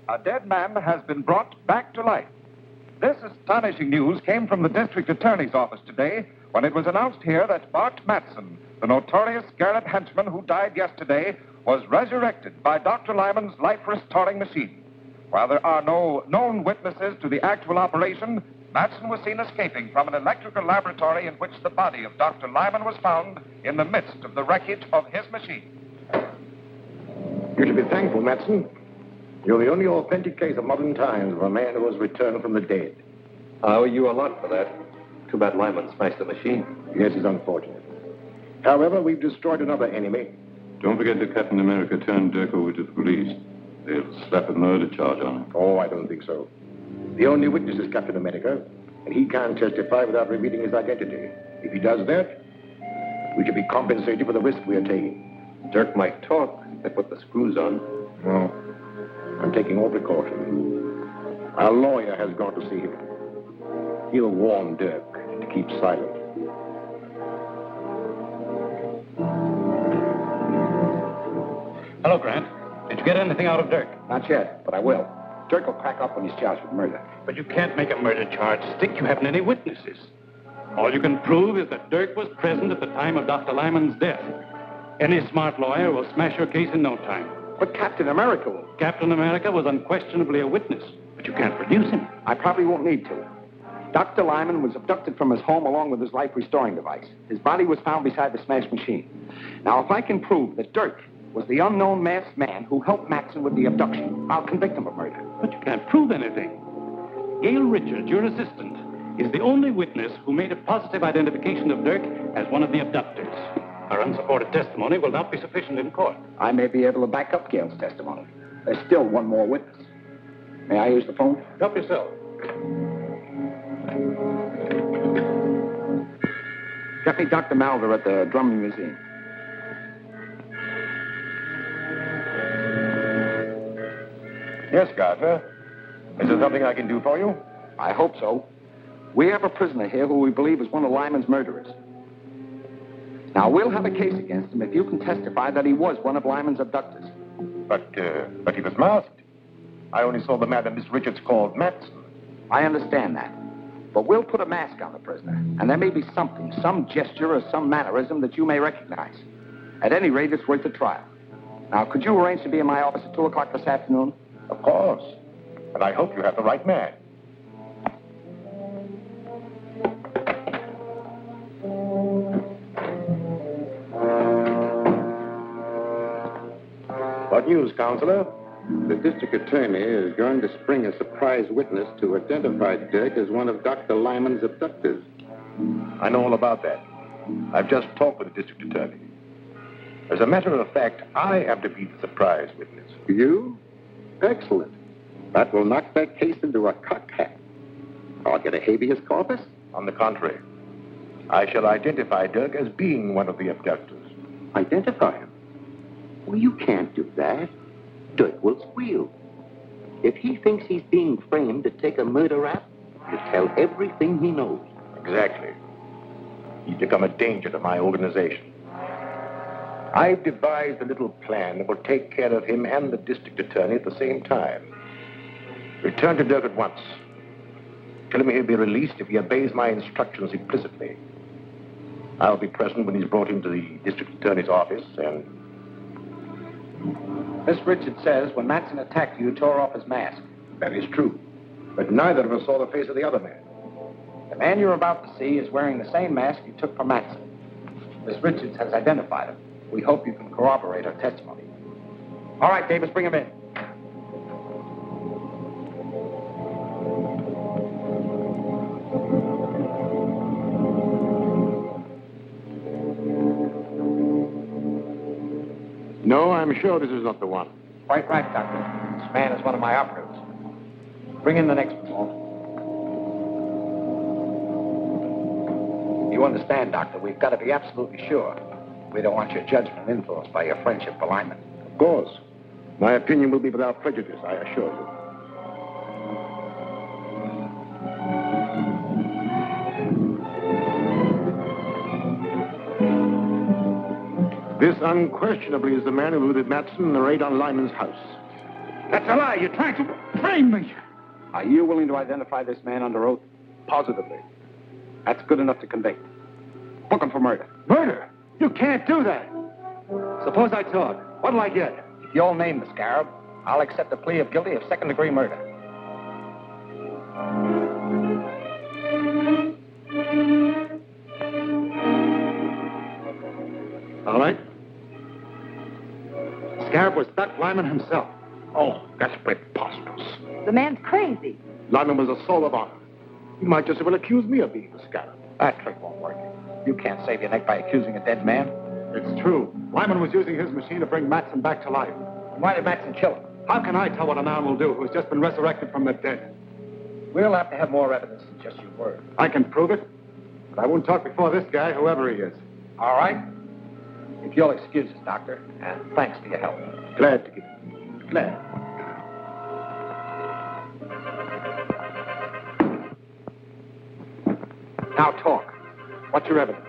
A dead man has been brought back to life. This astonishing news came from the district attorney's office today when it was announced here that Bart Matson, the notorious Scarlet henchman who died yesterday, was resurrected by Dr. Lyman's life-restoring machine. While there are no known witnesses to the actual operation, Matson was seen escaping from an electrical laboratory in which the body of Dr. Lyman was found in the midst of the wreckage of his machine. You should be thankful, Matson. You're the only authentic case of modern times of a man who has returned from the dead. I owe you a lot for that. Too bad Lyman smashed the machine. Yes, it's unfortunate. However, we've destroyed another enemy. Don't forget that Captain America turned Dirk over to the police. They'll slap a murder charge on him. Oh, I don't think so. The only witness is Captain America, and he can't testify without revealing his identity. If he does that, we should be compensated for the risk we are taking. Dirk might talk. They put the screws on. No. I'm taking all precautions. Our lawyer has gone to see him. He'll warn Dirk to keep silent. Hello, Grant. Did you get anything out of Dirk? Not yet, but I will. Dirk will crack up when he's charged with murder. But you can't make a murder charge stick. You haven't any witnesses. All you can prove is that Dirk was present at the time of Dr. Lyman's death. Any smart lawyer will smash your case in no time. But Captain America will. Captain America was unquestionably a witness, but you can't produce him. I probably won't need to. Dr. Lyman was abducted from his home along with his life-restoring device. His body was found beside the smashed machine. Now, if I can prove that Dirk was the unknown masked man who helped Matson with the abduction, I'll convict him of murder. But you can't prove anything. Gail Richards, your assistant, is the only witness who made a positive identification of Dirk as one of the abductors. Her unsupported testimony will not be sufficient in court. I may be able to back up Gail's testimony. There's still one more witness. May I use the phone? Help yourself. Get me Dr. Malder at the Drummond Museum. Yes, Gardner. Is there something I can do for you? I hope so. We have a prisoner here who we believe is one of Lyman's murderers. Now, we'll have a case against him if you can testify that he was one of Lyman's abductors. But he was masked. I only saw the man that Miss Richards called Matson. I understand that. But we'll put a mask on the prisoner, and there may be something, some gesture or some mannerism that you may recognize. At any rate, it's worth a trial. Now, could you arrange to be in my office at 2 o'clock this afternoon? Of course. And I hope you have the right man. What news, Counselor? The district attorney is going to spring a surprise witness to identify Dirk as one of Dr. Lyman's abductors. I know all about that. I've just talked with the district attorney. As a matter of fact, I am to be the surprise witness. You? Excellent. That will knock that case into a cocked hat. I'll get a habeas corpus? On the contrary, I shall identify Dirk as being one of the abductors. Identify him? Well, you can't do that. Dirk will squeal. If he thinks he's being framed to take a murder rap, he'll tell everything he knows. Exactly. He's become a danger to my organization. I've devised a little plan that will take care of him and the district attorney at the same time. Return to Dirk at once. Tell him he'll be released if he obeys my instructions implicitly. I'll be present when he's brought into the district attorney's office, and... Miss Richards says when Matson attacked you, tore off his mask. That is true. But neither of us saw the face of the other man. The man you're about to see is wearing the same mask you took from Matson. Miss Richards has identified him. We hope you can corroborate her testimony. All right, Davis, bring him in. No, I'm sure this is not the one. Quite right, Doctor. This man is one of my operatives. Bring in the next one, Walt. You understand, Doctor, we've got to be absolutely sure. We don't want your judgment influenced by your friendship for Lyman. Of course. My opinion will be without prejudice, I assure you. This unquestionably is the man who looted Matson in the raid on Lyman's house. That's a lie. You're trying to frame me. Are you willing to identify this man under oath? Positively. That's good enough to convict. Book him for murder. Murder? You can't do that. Suppose I talk. What'll I get? If you'll name the Scarab, I'll accept a plea of guilty of second-degree murder. All right. Scarab was Doc Lyman himself. Oh, that's preposterous. The man's crazy. Lyman was a soul of honor. He might just as well accuse me of being the Scarab. That trick won't work. You can't save your neck by accusing a dead man. It's true. Lyman was using his machine to bring Matson back to life. Why did Matson kill him? How can I tell what a man will do who's just been resurrected from the dead? We'll have to have more evidence than just your word. I can prove it, but I won't talk before this guy, whoever he is. All right. If you'll excuse us, Doctor, and thanks for your help. Glad to give it. Glad. Now talk. What's your evidence?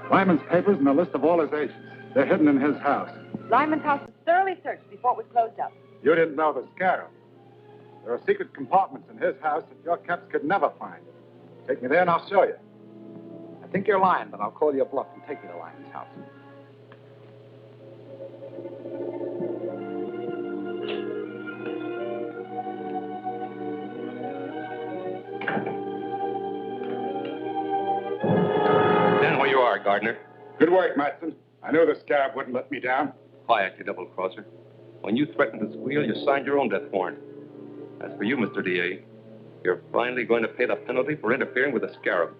Lyman's papers and a list of all his agents. They're hidden in his house. Lyman's house was thoroughly searched before it was closed up. You didn't know the Scarab. There are secret compartments in his house that your caps could never find. Take me there and I'll show you. I think you're lying, but I'll call your bluff and take you to Lyman's house. Stand where you are, Gardner. Good work, Matson. I knew the Scarab wouldn't let me down. Quiet, you double-crosser. When you threatened to squeal, you signed your own death warrant. As for you, Mr. D.A., you're finally going to pay the penalty for interfering with the Scarab.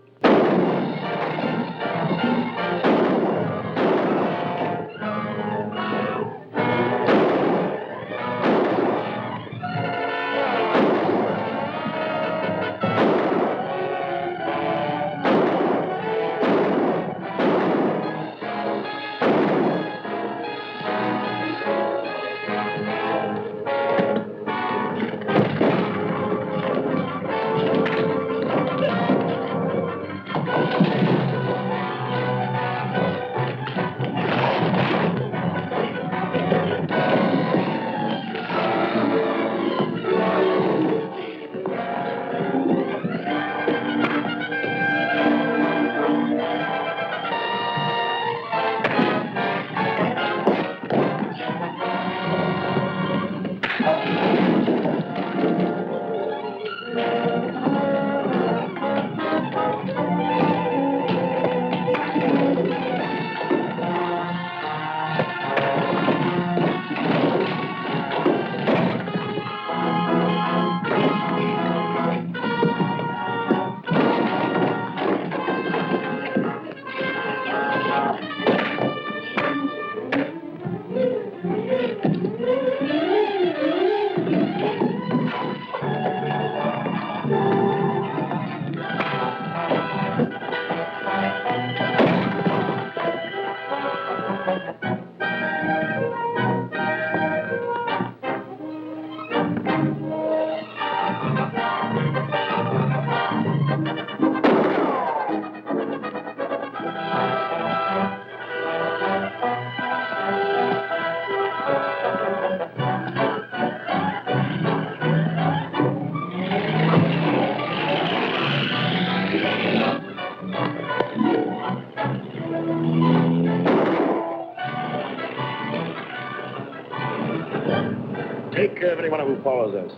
Take care of anyone who follows us.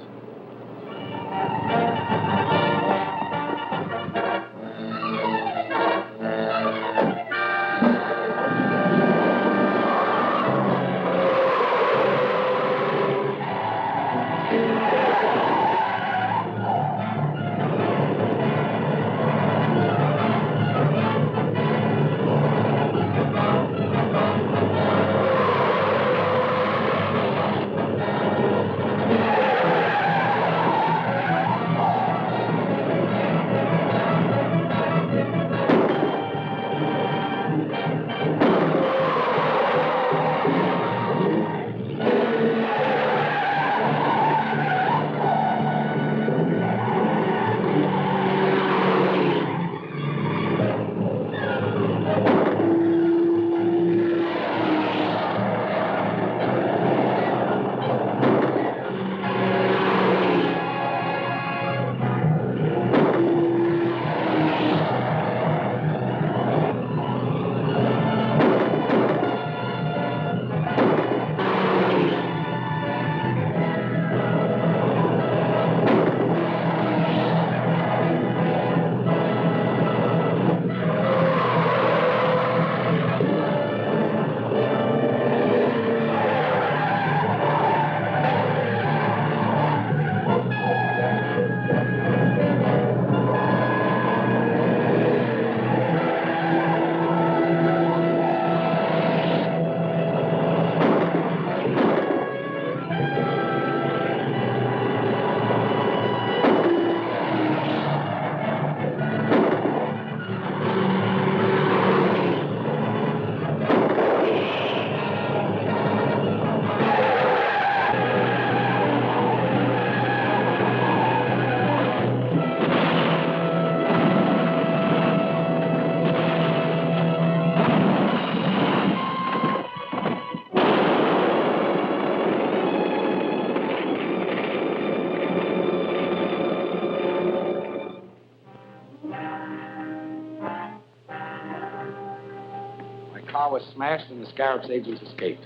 was smashed and the Scarab's agents escaped.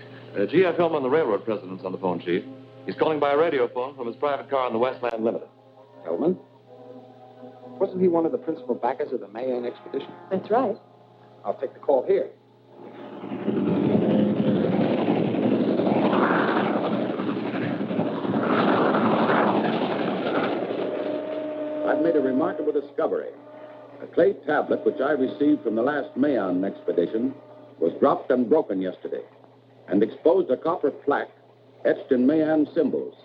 G.F. Hillman, the railroad president's on the phone, Chief. He's calling by a radio phone from his private car on the Westland Limited. Hillman? Wasn't he one of the principal backers of the Mayan expedition? That's right. I'll take the call here. I've made a remarkable discovery. A clay tablet which I received from the last Mayan expedition was dropped and broken yesterday and exposed a copper plaque etched in Mayan symbols.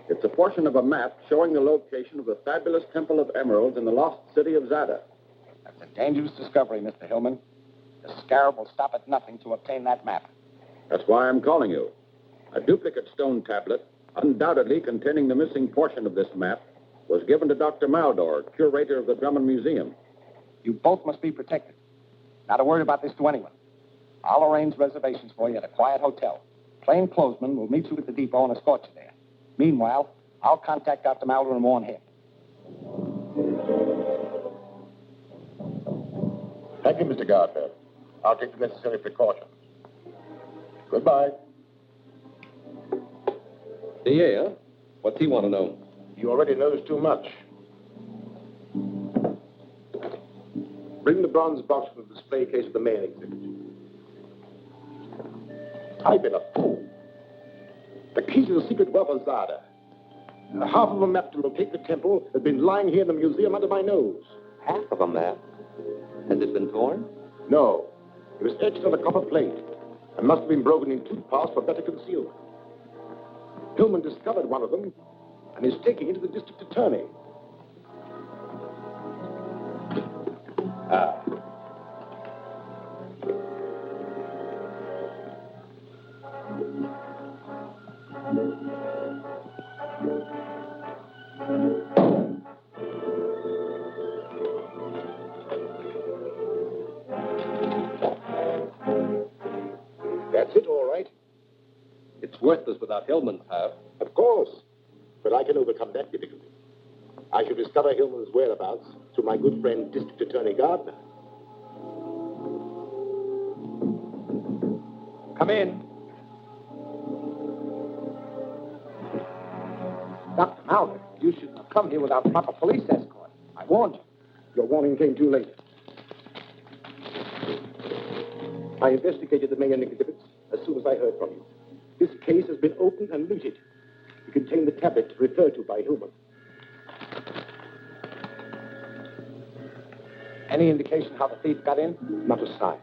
It's a portion of a map showing the location of the fabulous Temple of Emeralds in the lost city of Zada. That's a dangerous discovery, Mr. Hillman. The Scarab will stop at nothing to obtain that map. That's why I'm calling you. A duplicate stone tablet, undoubtedly containing the missing portion of this map, was given to Dr. Maldor, curator of the Drummond Museum. You both must be protected. Not a word about this to anyone. I'll arrange reservations for you at a quiet hotel. Plainclothesmen will meet you at the depot and escort you there. Meanwhile, I'll contact Dr. Maldor and warn him. Thank you, Mr. Gardner. I'll take the necessary precautions. Goodbye. DA, What's he want to know? He already knows too much. Bring the bronze box from the display case of the main exhibit. I've been a fool. The key to the secret wealth of Zada. Half of a map to locate the temple has been lying here in the museum under my nose. Half of a map? Has it been torn? No. It was etched on a copper plate and must have been broken in 2 parts for better concealment. Hillman discovered one of them and is taking it to the district attorney. Ah. That's it, all right. It's worthless without Hillman's half. Of course. But I can overcome that difficulty. I shall discover Hillman's whereabouts through my good friend, District Attorney Gardner. Come in. Dr. Malvern, you shouldn't have come here without proper police escort. I warned you. Your warning came too late. I investigated the Mayan exhibits as soon as I heard from you. This case has been opened and looted. It contained the tablet referred to by Hillman. Any indication how the thief got in? Not a sign.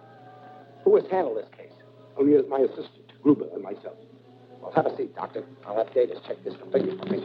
Who has handled this case? Only my assistant, Gruber, and myself. Well, have a seat, Doctor. I'll have Davis check this completely for me.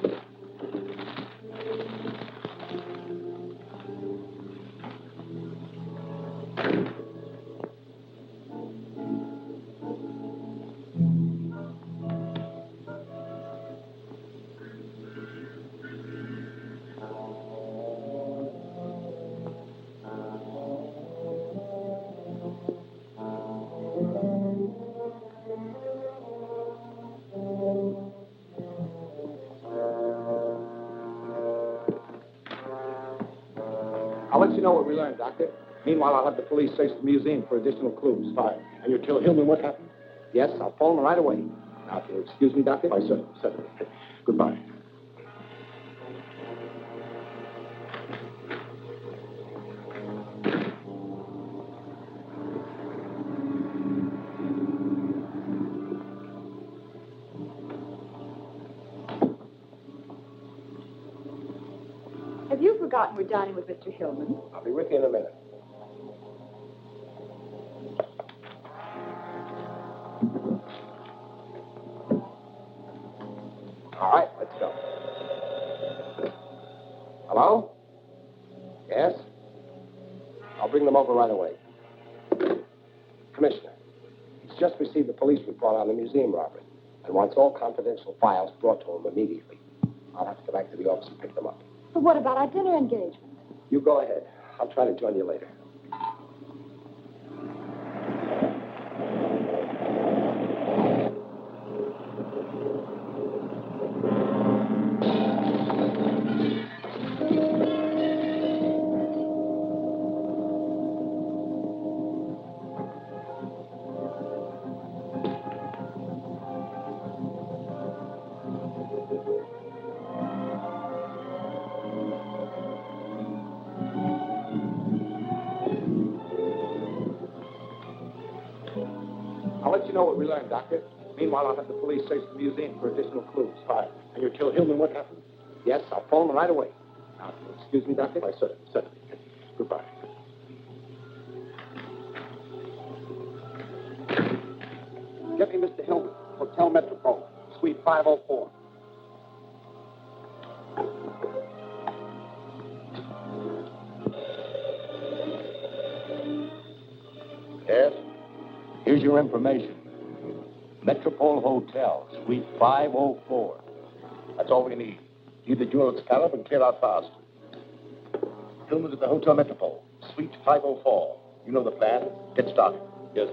I'll let you know what we learned, Doctor. Meanwhile, I'll have the police search the museum for additional clues. Fine. And you'll tell Hillman what happened? Yes, I'll phone him right away. Now, if you'll excuse me, Doctor. Why, certainly. Goodbye. Have you forgotten we're dining with Mr. Hillman? I'll be with you in a minute. All right, let's go. Hello? Yes? I'll bring them over right away. Commissioner, he's just received the police report on the museum robbery and wants all confidential files brought to him immediately. I'll have to go back to the office and pick them up. But what about our dinner engagement? You go ahead. I'll try to join you later. you know what we learned, Doctor. Meanwhile, I'll have the police search the museum for additional clues. Fine. And you tell Hillman what happened? Yes, I'll phone him right away. Now, excuse me, Doctor? Why, certainly. Goodbye. Get me Mr. Hillman, Hotel Metropole, Suite 504. Yes? Here's your information. Metropole Hotel, Suite 504. That's all we need. Leave the jewel at Scallop and clear out fast. Hillman's at the Hotel Metropole, Suite 504. You know the plan. Get started. Yes.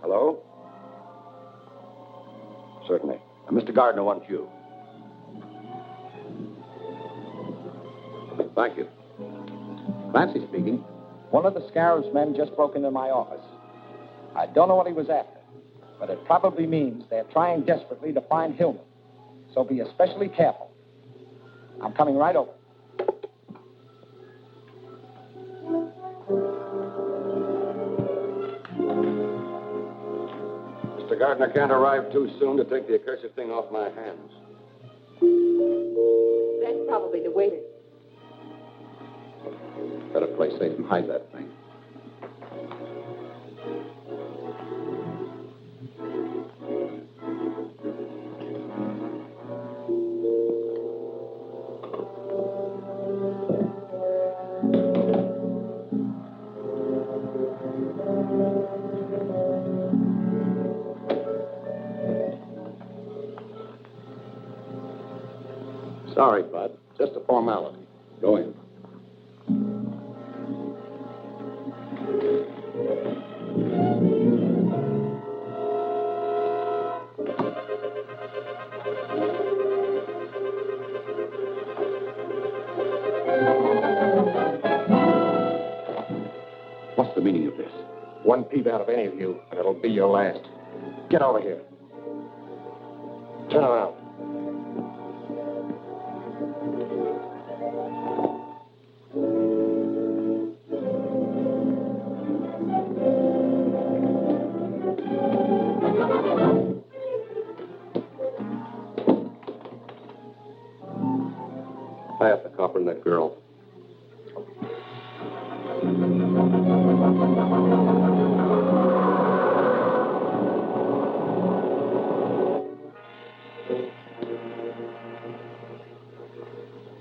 Hello? Certainly. Mr. Gardner wants you. Thank you. Clancy speaking. One of the Scarab's men just broke into my office. I don't know what he was after, but it probably means they're trying desperately to find Hillman. So be especially careful. I'm coming right over. Mr. Gardner can't arrive too soon to take the accursed thing off my hands. That's probably the waiter. Better play safe and hide that thing. Sorry, Bud. Just a formality. Go in. What's the meaning of this? One peep out of any of you, and it'll be your last. Get over here. Turn around. Tie up the copper and that girl.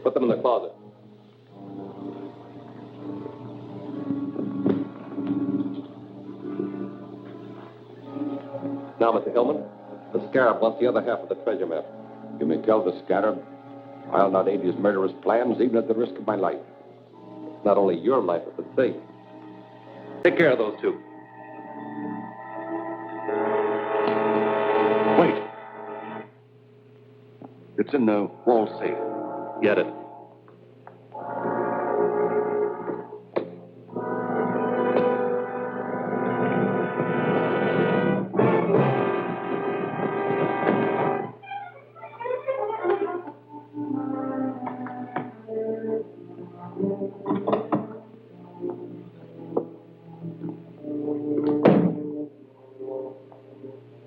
Put them in the closet. Now, Mr. Hillman, the Scarab wants the other half of the treasure map. You may tell the Scarab I'll not aid his murderous plans, even at the risk of my life. Not only your life, but the thing. Take care of those two. Wait. It's in the wall safe. Get it.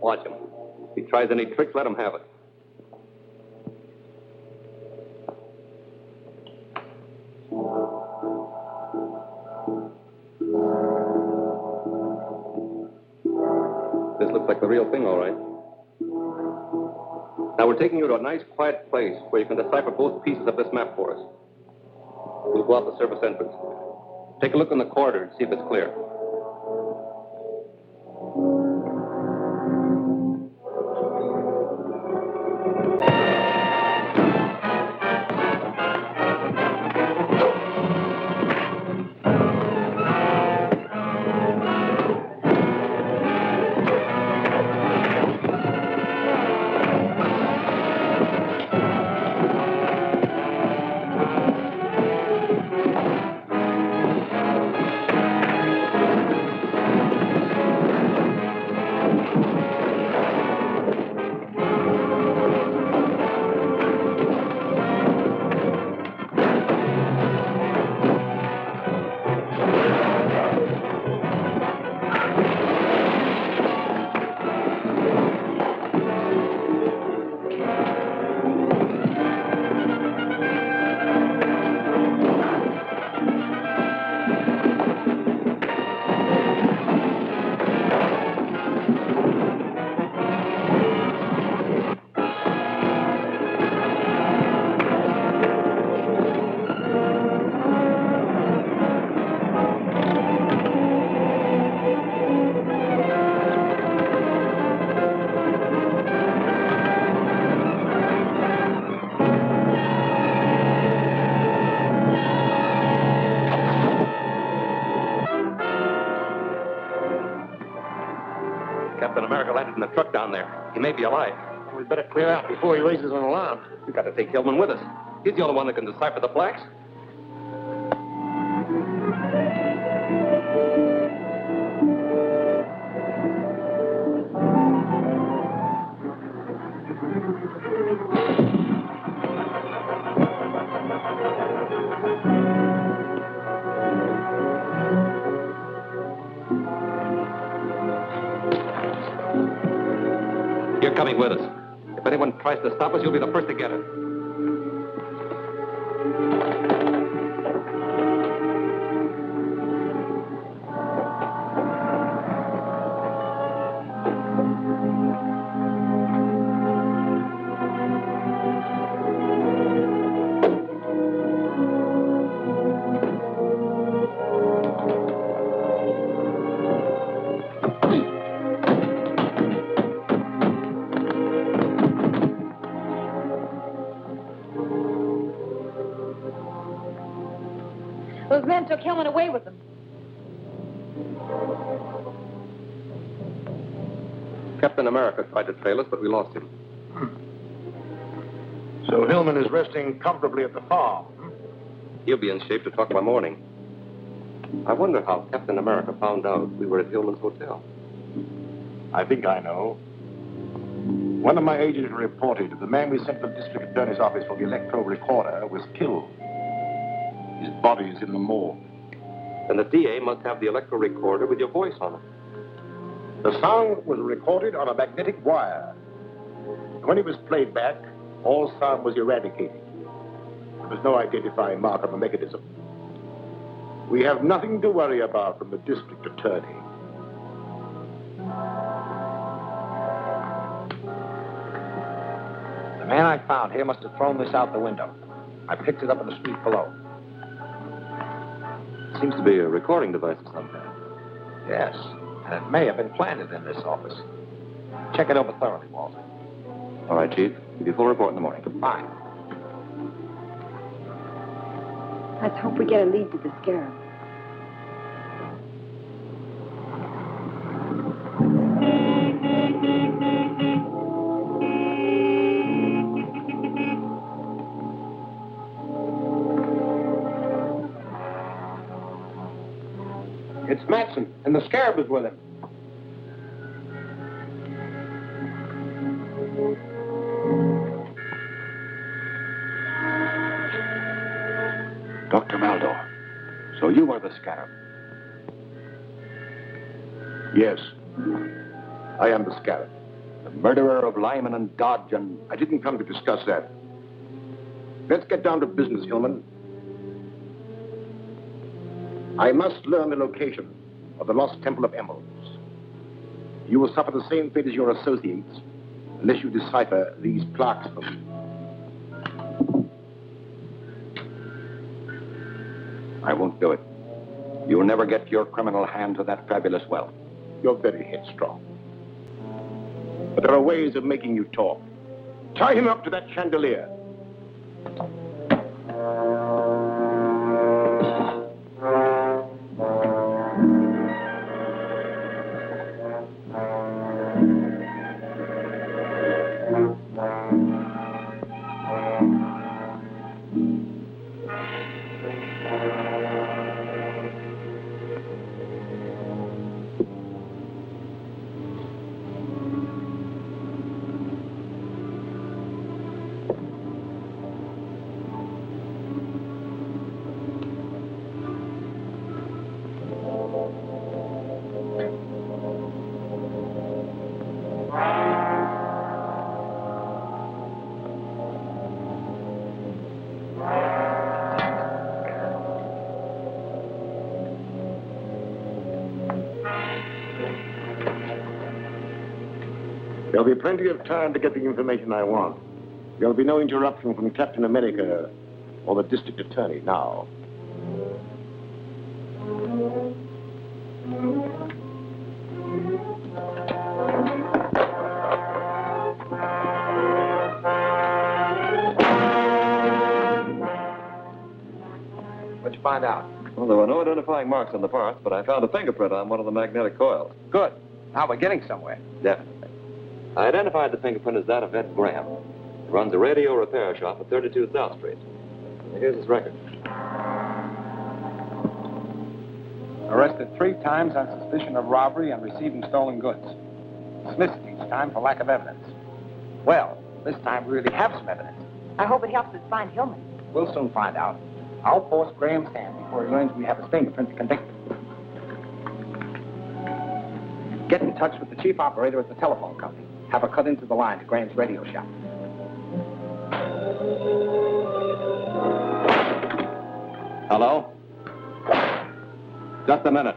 Watch him. If he tries any tricks, let him have it. This looks like the real thing, all right. Now, we're taking you to a nice, quiet place where you can decipher both pieces of this map for us. We'll go out the service entrance. Take a look in the corridor and see if it's clear. Captain America landed in the truck down there. He may be alive. We'd better clear out before he raises an alarm. We've got to take Hillman with us. He's the only one that can decipher the blacks. You're coming with us. If anyone tries to stop us, you'll be the first to get it. Those men took Hillman away with them. Captain America tried to trail us, but we lost him. So Hillman is resting comfortably at the farm. He'll be in shape to talk by morning. I wonder how Captain America found out we were at Hillman's hotel. I think I know. One of my agents reported that the man we sent to the district attorney's office for the electro recorder was killed. His body is in the morgue. And the DA must have the electro recorder with your voice on it. The sound was recorded on a magnetic wire. When it was played back, all sound was eradicated. There was no identifying mark on the mechanism. We have nothing to worry about from the district attorney. The man I found here must have thrown this out the window. I picked it up in the street below. Seems to be a recording device of some kind. Yes, and it may have been planted in this office. Check it over thoroughly, Walter. All right, Chief. Give you a full report in the morning. Fine. Let's hope we get a lead to the Scarab. It's Matson, and the Scarab is with him. Dr. Maldor, so you are the Scarab? Yes, I am the Scarab. The murderer of Lyman and Dodge, and I didn't come to discuss that. Let's get down to business, Hillman. I must learn the location of the lost Temple of Emeralds. You will suffer the same fate as your associates unless you decipher these plaques for me. I won't do it. You'll never get your criminal hand to that fabulous wealth. You're very headstrong. But there are ways of making you talk. Tie him up to that chandelier. There'll be plenty of time to get the information I want. There'll be no interruption from Captain America or the district attorney now. What'd you find out? Well, there were no identifying marks on the parts, but I found a fingerprint on one of the magnetic coils. Good. Now we're getting somewhere. Definitely. I identified the fingerprint as that of Ed Graham. He runs a radio repair shop at 32 South Street. Here's his record. Arrested 3 times on suspicion of robbery and receiving stolen goods. Dismissed each time for lack of evidence. Well, this time we really have some evidence. I hope it helps us find Hillman. We'll soon find out. I'll force Graham's hand before he learns we have his fingerprint to convict him. Get in touch with the chief operator at the telephone company. Have her cut into the line to Graham's radio shop. Hello? Just a minute.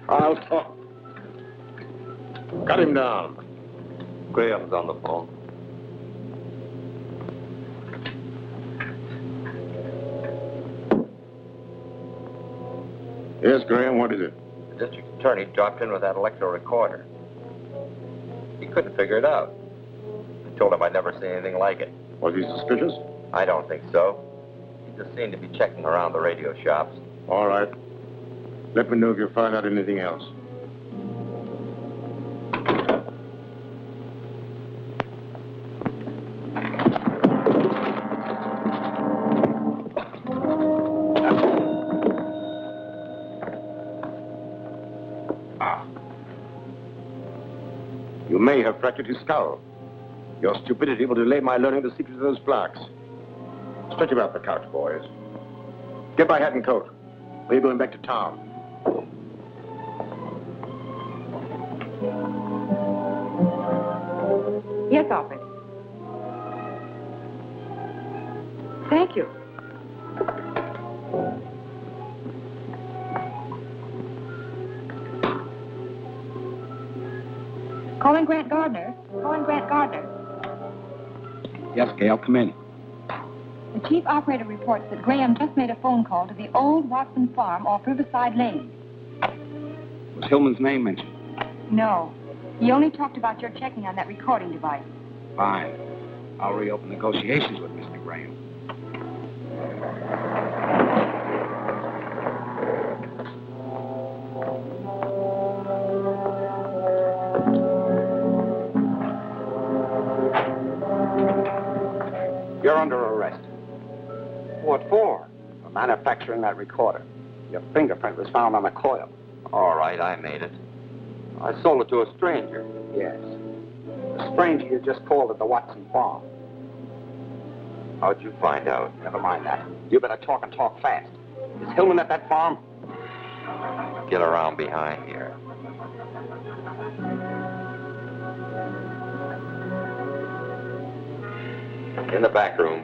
I'll talk. Cut him down. Graham's on the phone. Yes, Graham, what is it? The district attorney dropped in with that electro recorder. He couldn't figure it out. I told him I'd never seen anything like it. Was he suspicious? I don't think so. He just seemed to be checking around the radio shops. All right. Let me know if you find out anything else. You may have fractured his skull. Your stupidity will delay my learning the secret of those plaques. Stretch him out the couch, boys. Get my hat and coat. We're going back to town. Yes, Alfred. Thank you. Calling Grant Gardner. Calling Grant Gardner. Yes, Gail, come in. The chief operator reports that Graham just made a phone call to the old Watson farm off Riverside Lane. Was Hillman's name mentioned? No. He only talked about your checking on that recording device. Fine. I'll reopen negotiations with Mr. Graham. You're under arrest. What for? For manufacturing that recorder. Your fingerprint was found on the coil. All right, I made it. I sold it to a stranger. Yes. The stranger you just called at the Watson farm. How'd you find out? Never mind that. You better talk and talk fast. Is Hillman at that farm? Get around behind here. In the back room.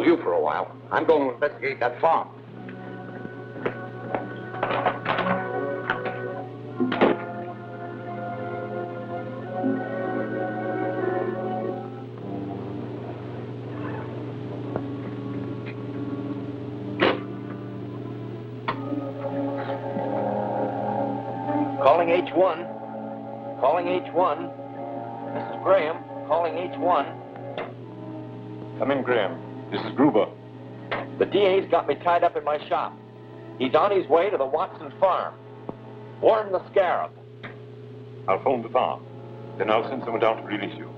hold you for a while. I'm going to investigate that farm. Calling H1. Calling H1. Mrs. Graham, calling H1. Come in, Graham. This is Gruber. The DA's got me tied up in my shop. He's on his way to the Watson farm. Warn the Scarab. I'll phone the farm. Then I'll send someone down to release you.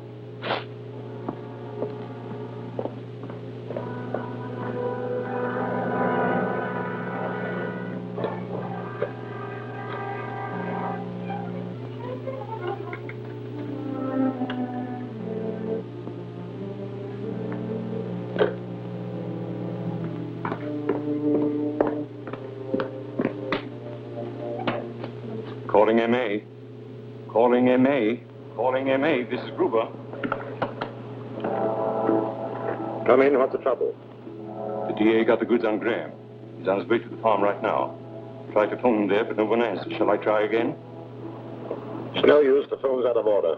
Calling MA. Calling MA. Calling MA. This is Gruber. Come in. What's the trouble? The DA got the goods on Graham. He's on his way to the farm right now. Tried to phone him there, but no one answered. Shall I try again? It's no use. The phone's out of order.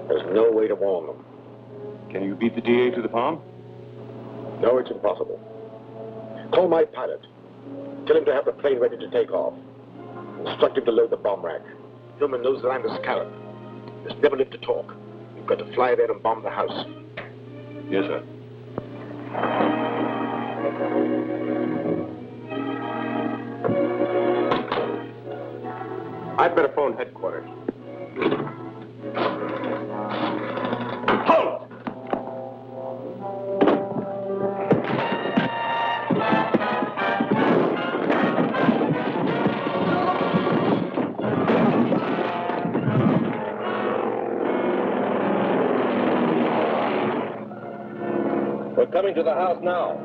There's no way to warn them. Can you beat the DA to the farm? No, it's impossible. Call my pilot. Tell him to have the plane ready to take off. Instruct him to load the bomb rack. Hillman knows that I'm the Scarab. There's never lived to talk. We've got to fly there and bomb the house. Yes, sir. I'd better phone headquarters. Halt! We're coming to the house now.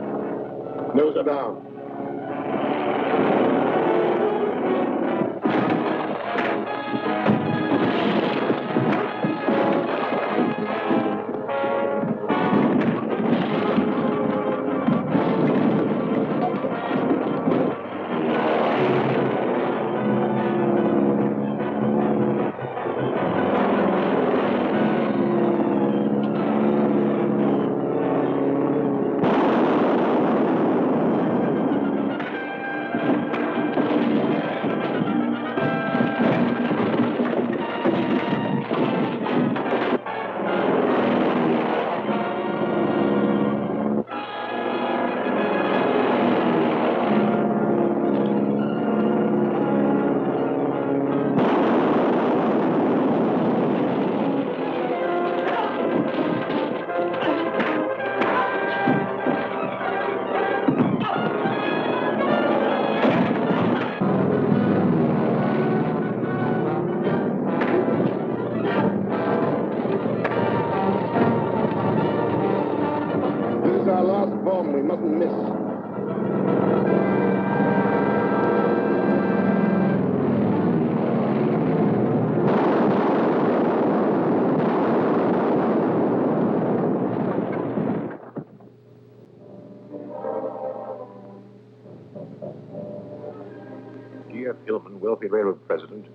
Nose are down. This is our last bomb. We mustn't miss. G.F. Hillman, wealthy railroad president,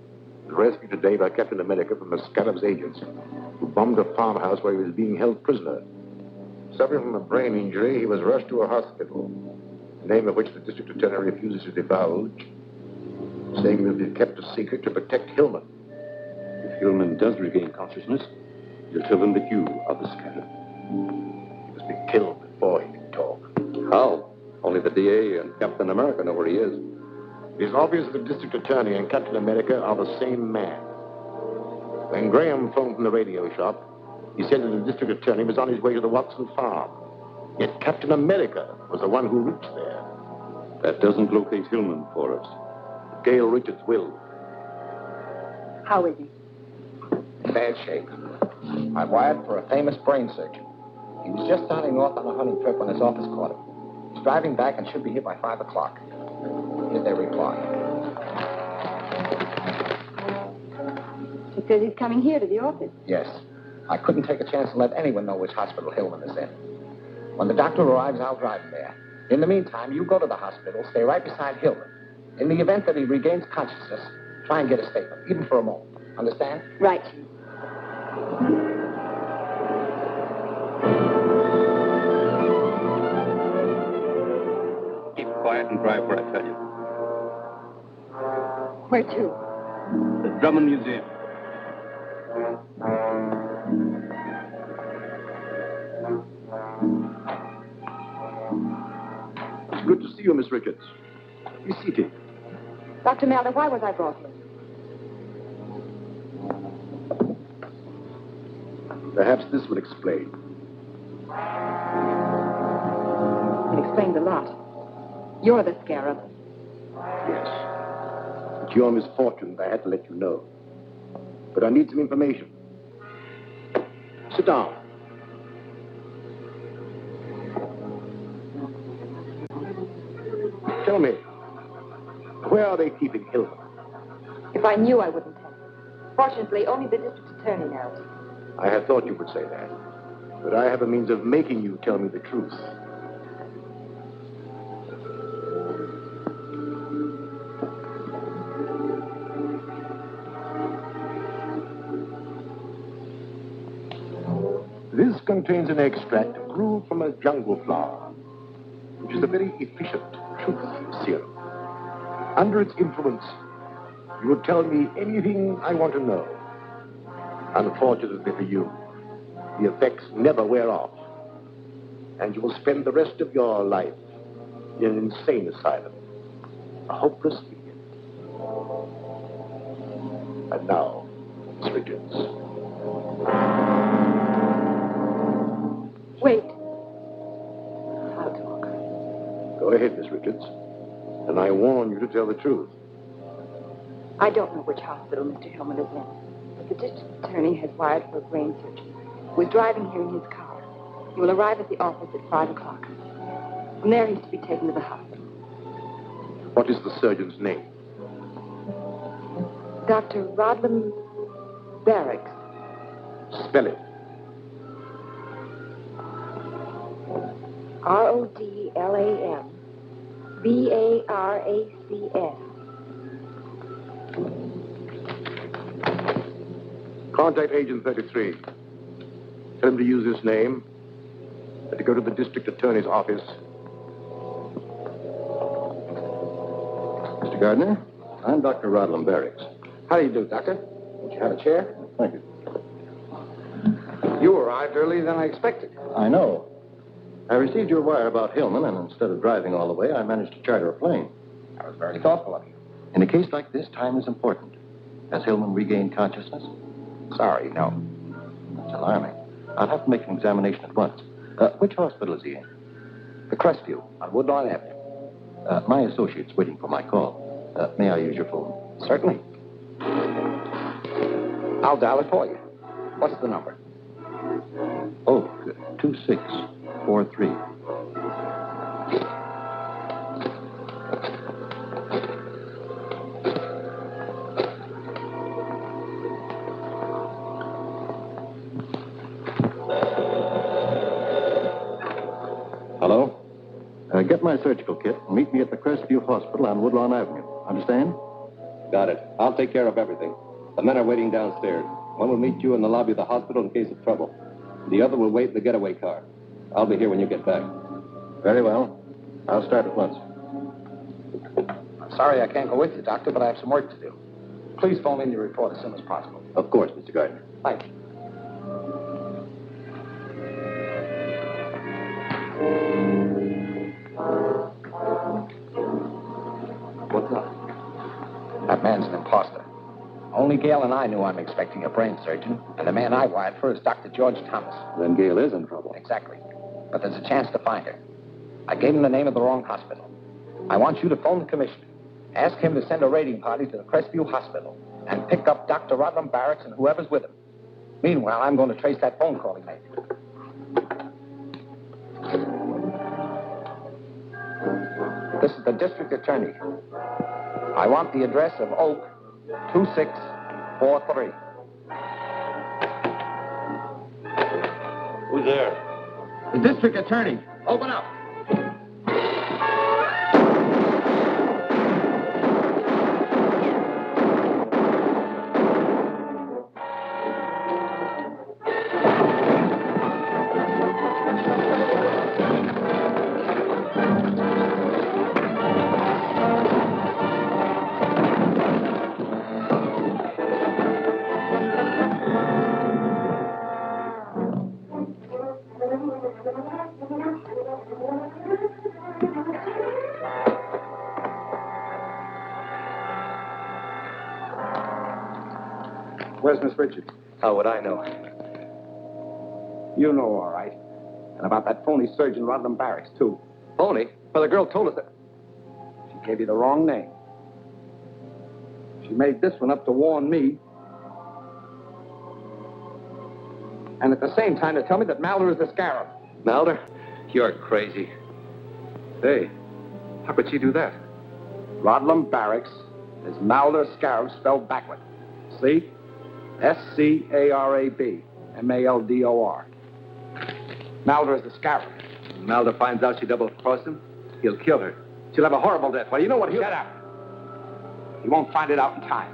was rescued today by Captain America from the Scarab's agents, who bombed a farmhouse where he was being held prisoner. Suffering from a brain injury, he was rushed to a hospital, the name of which the district attorney refuses to divulge, saying it will be kept a secret to protect Hillman. If Hillman does regain consciousness, you'll tell them that you are the Scarab. He must be killed before he can talk. How? Only the DA and Captain America know where he is. It is obvious that the district attorney and Captain America are the same man. When Graham phoned from the radio shop, he said that the district attorney was on his way to the Watson farm. Yet Captain America was the one who reached there. That doesn't locate Hillman for us. Gail Richards will. How is he? Bad shape. I wired for a famous brain surgeon. He was just starting off on a hunting trip when his office caught him. He's driving back and should be here by 5 o'clock. Here's their reply. He says he's coming here to the office. Yes. I couldn't take a chance to let anyone know which hospital Hillman is in. When the doctor arrives, I'll drive him there. In the meantime, you go to the hospital, stay right beside Hillman. In the event that he regains consciousness, try and get a statement, even for a moment. Understand? Right. Keep quiet and drive where I tell you. Where to? The Drummond Museum. It's good to see you, Miss Ricketts. Be seated. Dr. Malder, why was I brought here? Perhaps this will explain. It explains a lot. You're the scarab. Yes. It's your misfortune that I had to let you know. But I need some information. Sit down. Tell me, where are they keeping Hillman? If I knew, I wouldn't tell you. Fortunately, only the district attorney knows. I had thought you would say that. But I have a means of making you tell me the truth. This contains an extract brewed from a jungle flower, which is a very efficient truth serum. Under its influence, you will tell me anything I want to know. Unfortunately for you, the effects never wear off, and you will spend the rest of your life in an insane asylum, a hopeless idiot. And now, Miss Richards. Wait. Go ahead, Miss Richards. And I warn you to tell the truth. I don't know which hospital Mr. Hillman is in, but the district attorney has wired for a brain surgeon who is driving here in his car. He will arrive at the office at 5 o'clock. From there, he's to be taken to the hospital. What is the surgeon's name? Dr. Rodlam Barracks. Spell it. Rodlam Baracks. Contact Agent 33. Tell him to use this name and to go to the district attorney's office. Mr. Gardner, I'm Dr. Rodlam Barracks. How do you do, Doctor? Would you have a chair? Thank you. You arrived earlier than I expected. I know. I received your wire about Hillman, and instead of driving all the way, I managed to charter a plane. That was very thoughtful of you. In a case like this, time is important. Has Hillman regained consciousness? Sorry, no. That's alarming. I'll have to make an examination at once. Which hospital is he in? The Crestview on Woodlawn Avenue. My associate's waiting for my call. May I use your phone? Certainly. I'll dial it for you. What's the number? Oh, 2643. Hello? Get my surgical kit and meet me at the Crestview Hospital on Woodlawn Avenue. Understand? Got it. I'll take care of everything. The men are waiting downstairs. One will meet you in the lobby of the hospital in case of trouble. The other will wait in the getaway car. I'll be here when you get back. Very well. I'll start at once. I'm sorry I can't go with you, Doctor, but I have some work to do. Please phone in your report as soon as possible. Of course, Mr. Gardner. Thank you. What's up? That man's an imposter. Only Gale and I knew I'm expecting a brain surgeon, and the man I wired for is Dr. George Thomas. Then Gale is in trouble. Exactly. But there's a chance to find her. I gave him the name of the wrong hospital. I want you to phone the commissioner. Ask him to send a raiding party to the Crestview Hospital and pick up Dr. Rodlam Barracks and whoever's with him. Meanwhile, I'm going to trace that phone call he made. This is the district attorney. I want the address of Oak 2643. Who's there? The district attorney. Open up. Where's Miss Richards? How would I know? You know, all right. And about that phony surgeon, Rodman Barracks, too. Phony? Well, the girl told us that. She gave you the wrong name. She made this one up to warn me. And at the same time to tell me that Malder is the Scarab. Malder? You're crazy. Hey, how could she do that? Rodlam Barracks is Malder Scarab spelled backward. See? S-C-A-R-A-B. M-A-L-D-O-R. Malder is the Scarab. When Malder finds out she double-crossed him, he'll kill her. She'll have a horrible death. Well, you know what he'll... Shut up. He won't find it out in time.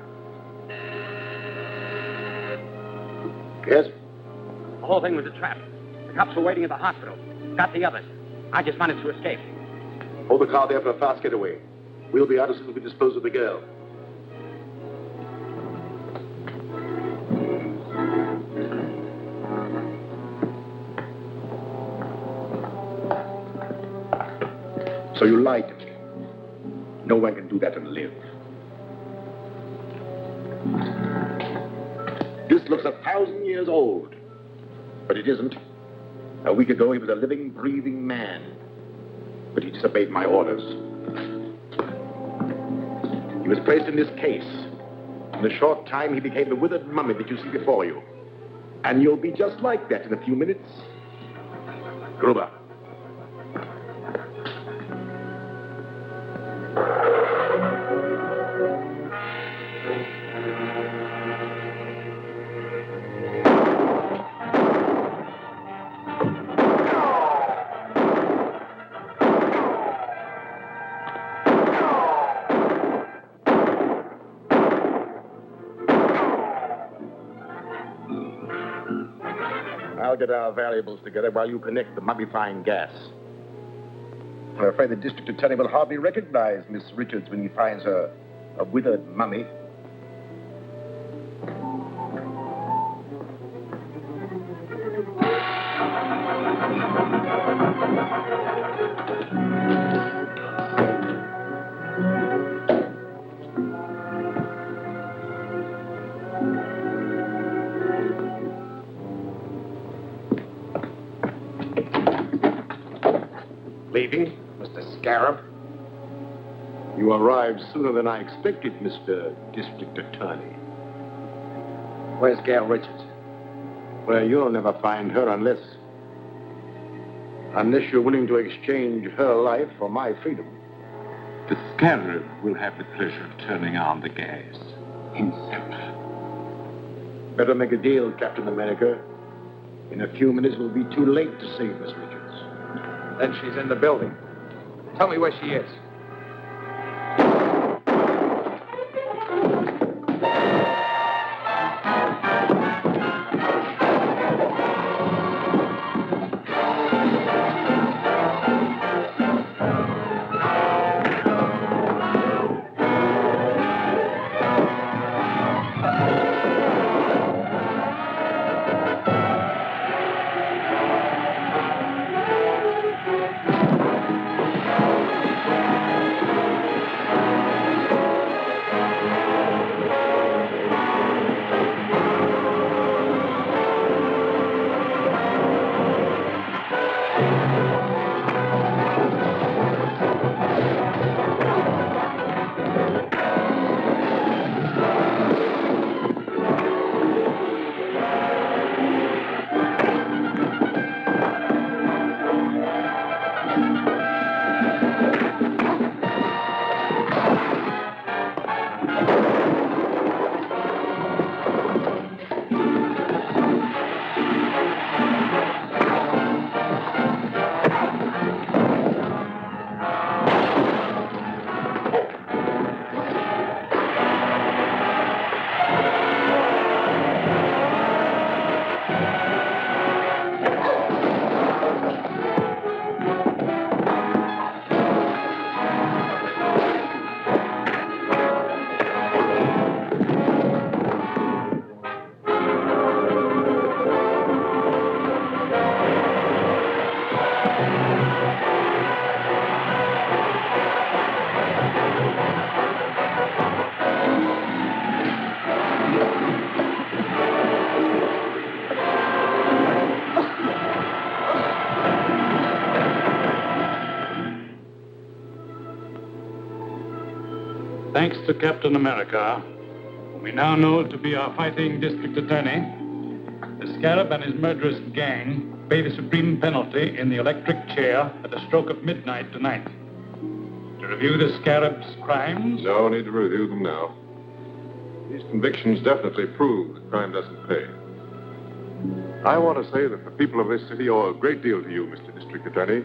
Yes? The whole thing was a trap. The cops were waiting at the hospital. Got the others. I just managed to escape. Hold the car there for a fast getaway. We'll be out as soon as we dispose of the girl. So you lied to me. No one can do that and live. This looks 1,000 years old. But it isn't. A week ago, he was a living, breathing man. But he disobeyed my orders. He was placed in this case. In a short time, he became the withered mummy that you see before you. And you'll be just like that in a few minutes. Gruber. I'll get our valuables together while you connect the mummifying gas. I'm afraid the district attorney will hardly recognize Miss Richards when he finds her a withered mummy. Leaving, Mr. Scarab? You arrived sooner than I expected, Mr. District Attorney. Where's Gail Richards? Well, you'll never find her unless you're willing to exchange her life for my freedom. The Scarab will have the pleasure of turning on the gas himself. Better make a deal, Captain America. In a few minutes, it will be too late to save Miss Richards. Then she's in the building. Tell me where she is. Thanks to Captain America, whom we now know to be our fighting district attorney, the Scarab and his murderous gang pay the supreme penalty in the electric chair at the stroke of midnight tonight. To review the Scarab's crimes? No need to review them now. These convictions definitely prove that crime doesn't pay. I want to say that the people of this city owe a great deal to you, Mr. District Attorney,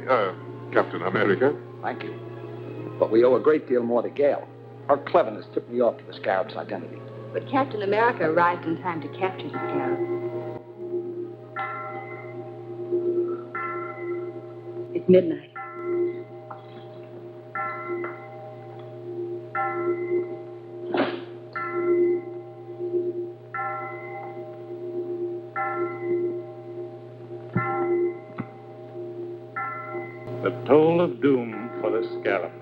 Captain America. Thank you. But we owe a great deal more to Gail. Her cleverness tipped me off to the Scarab's identity. But Captain America arrived in time to capture the Scarab. It's midnight. The toll of doom for the Scarab.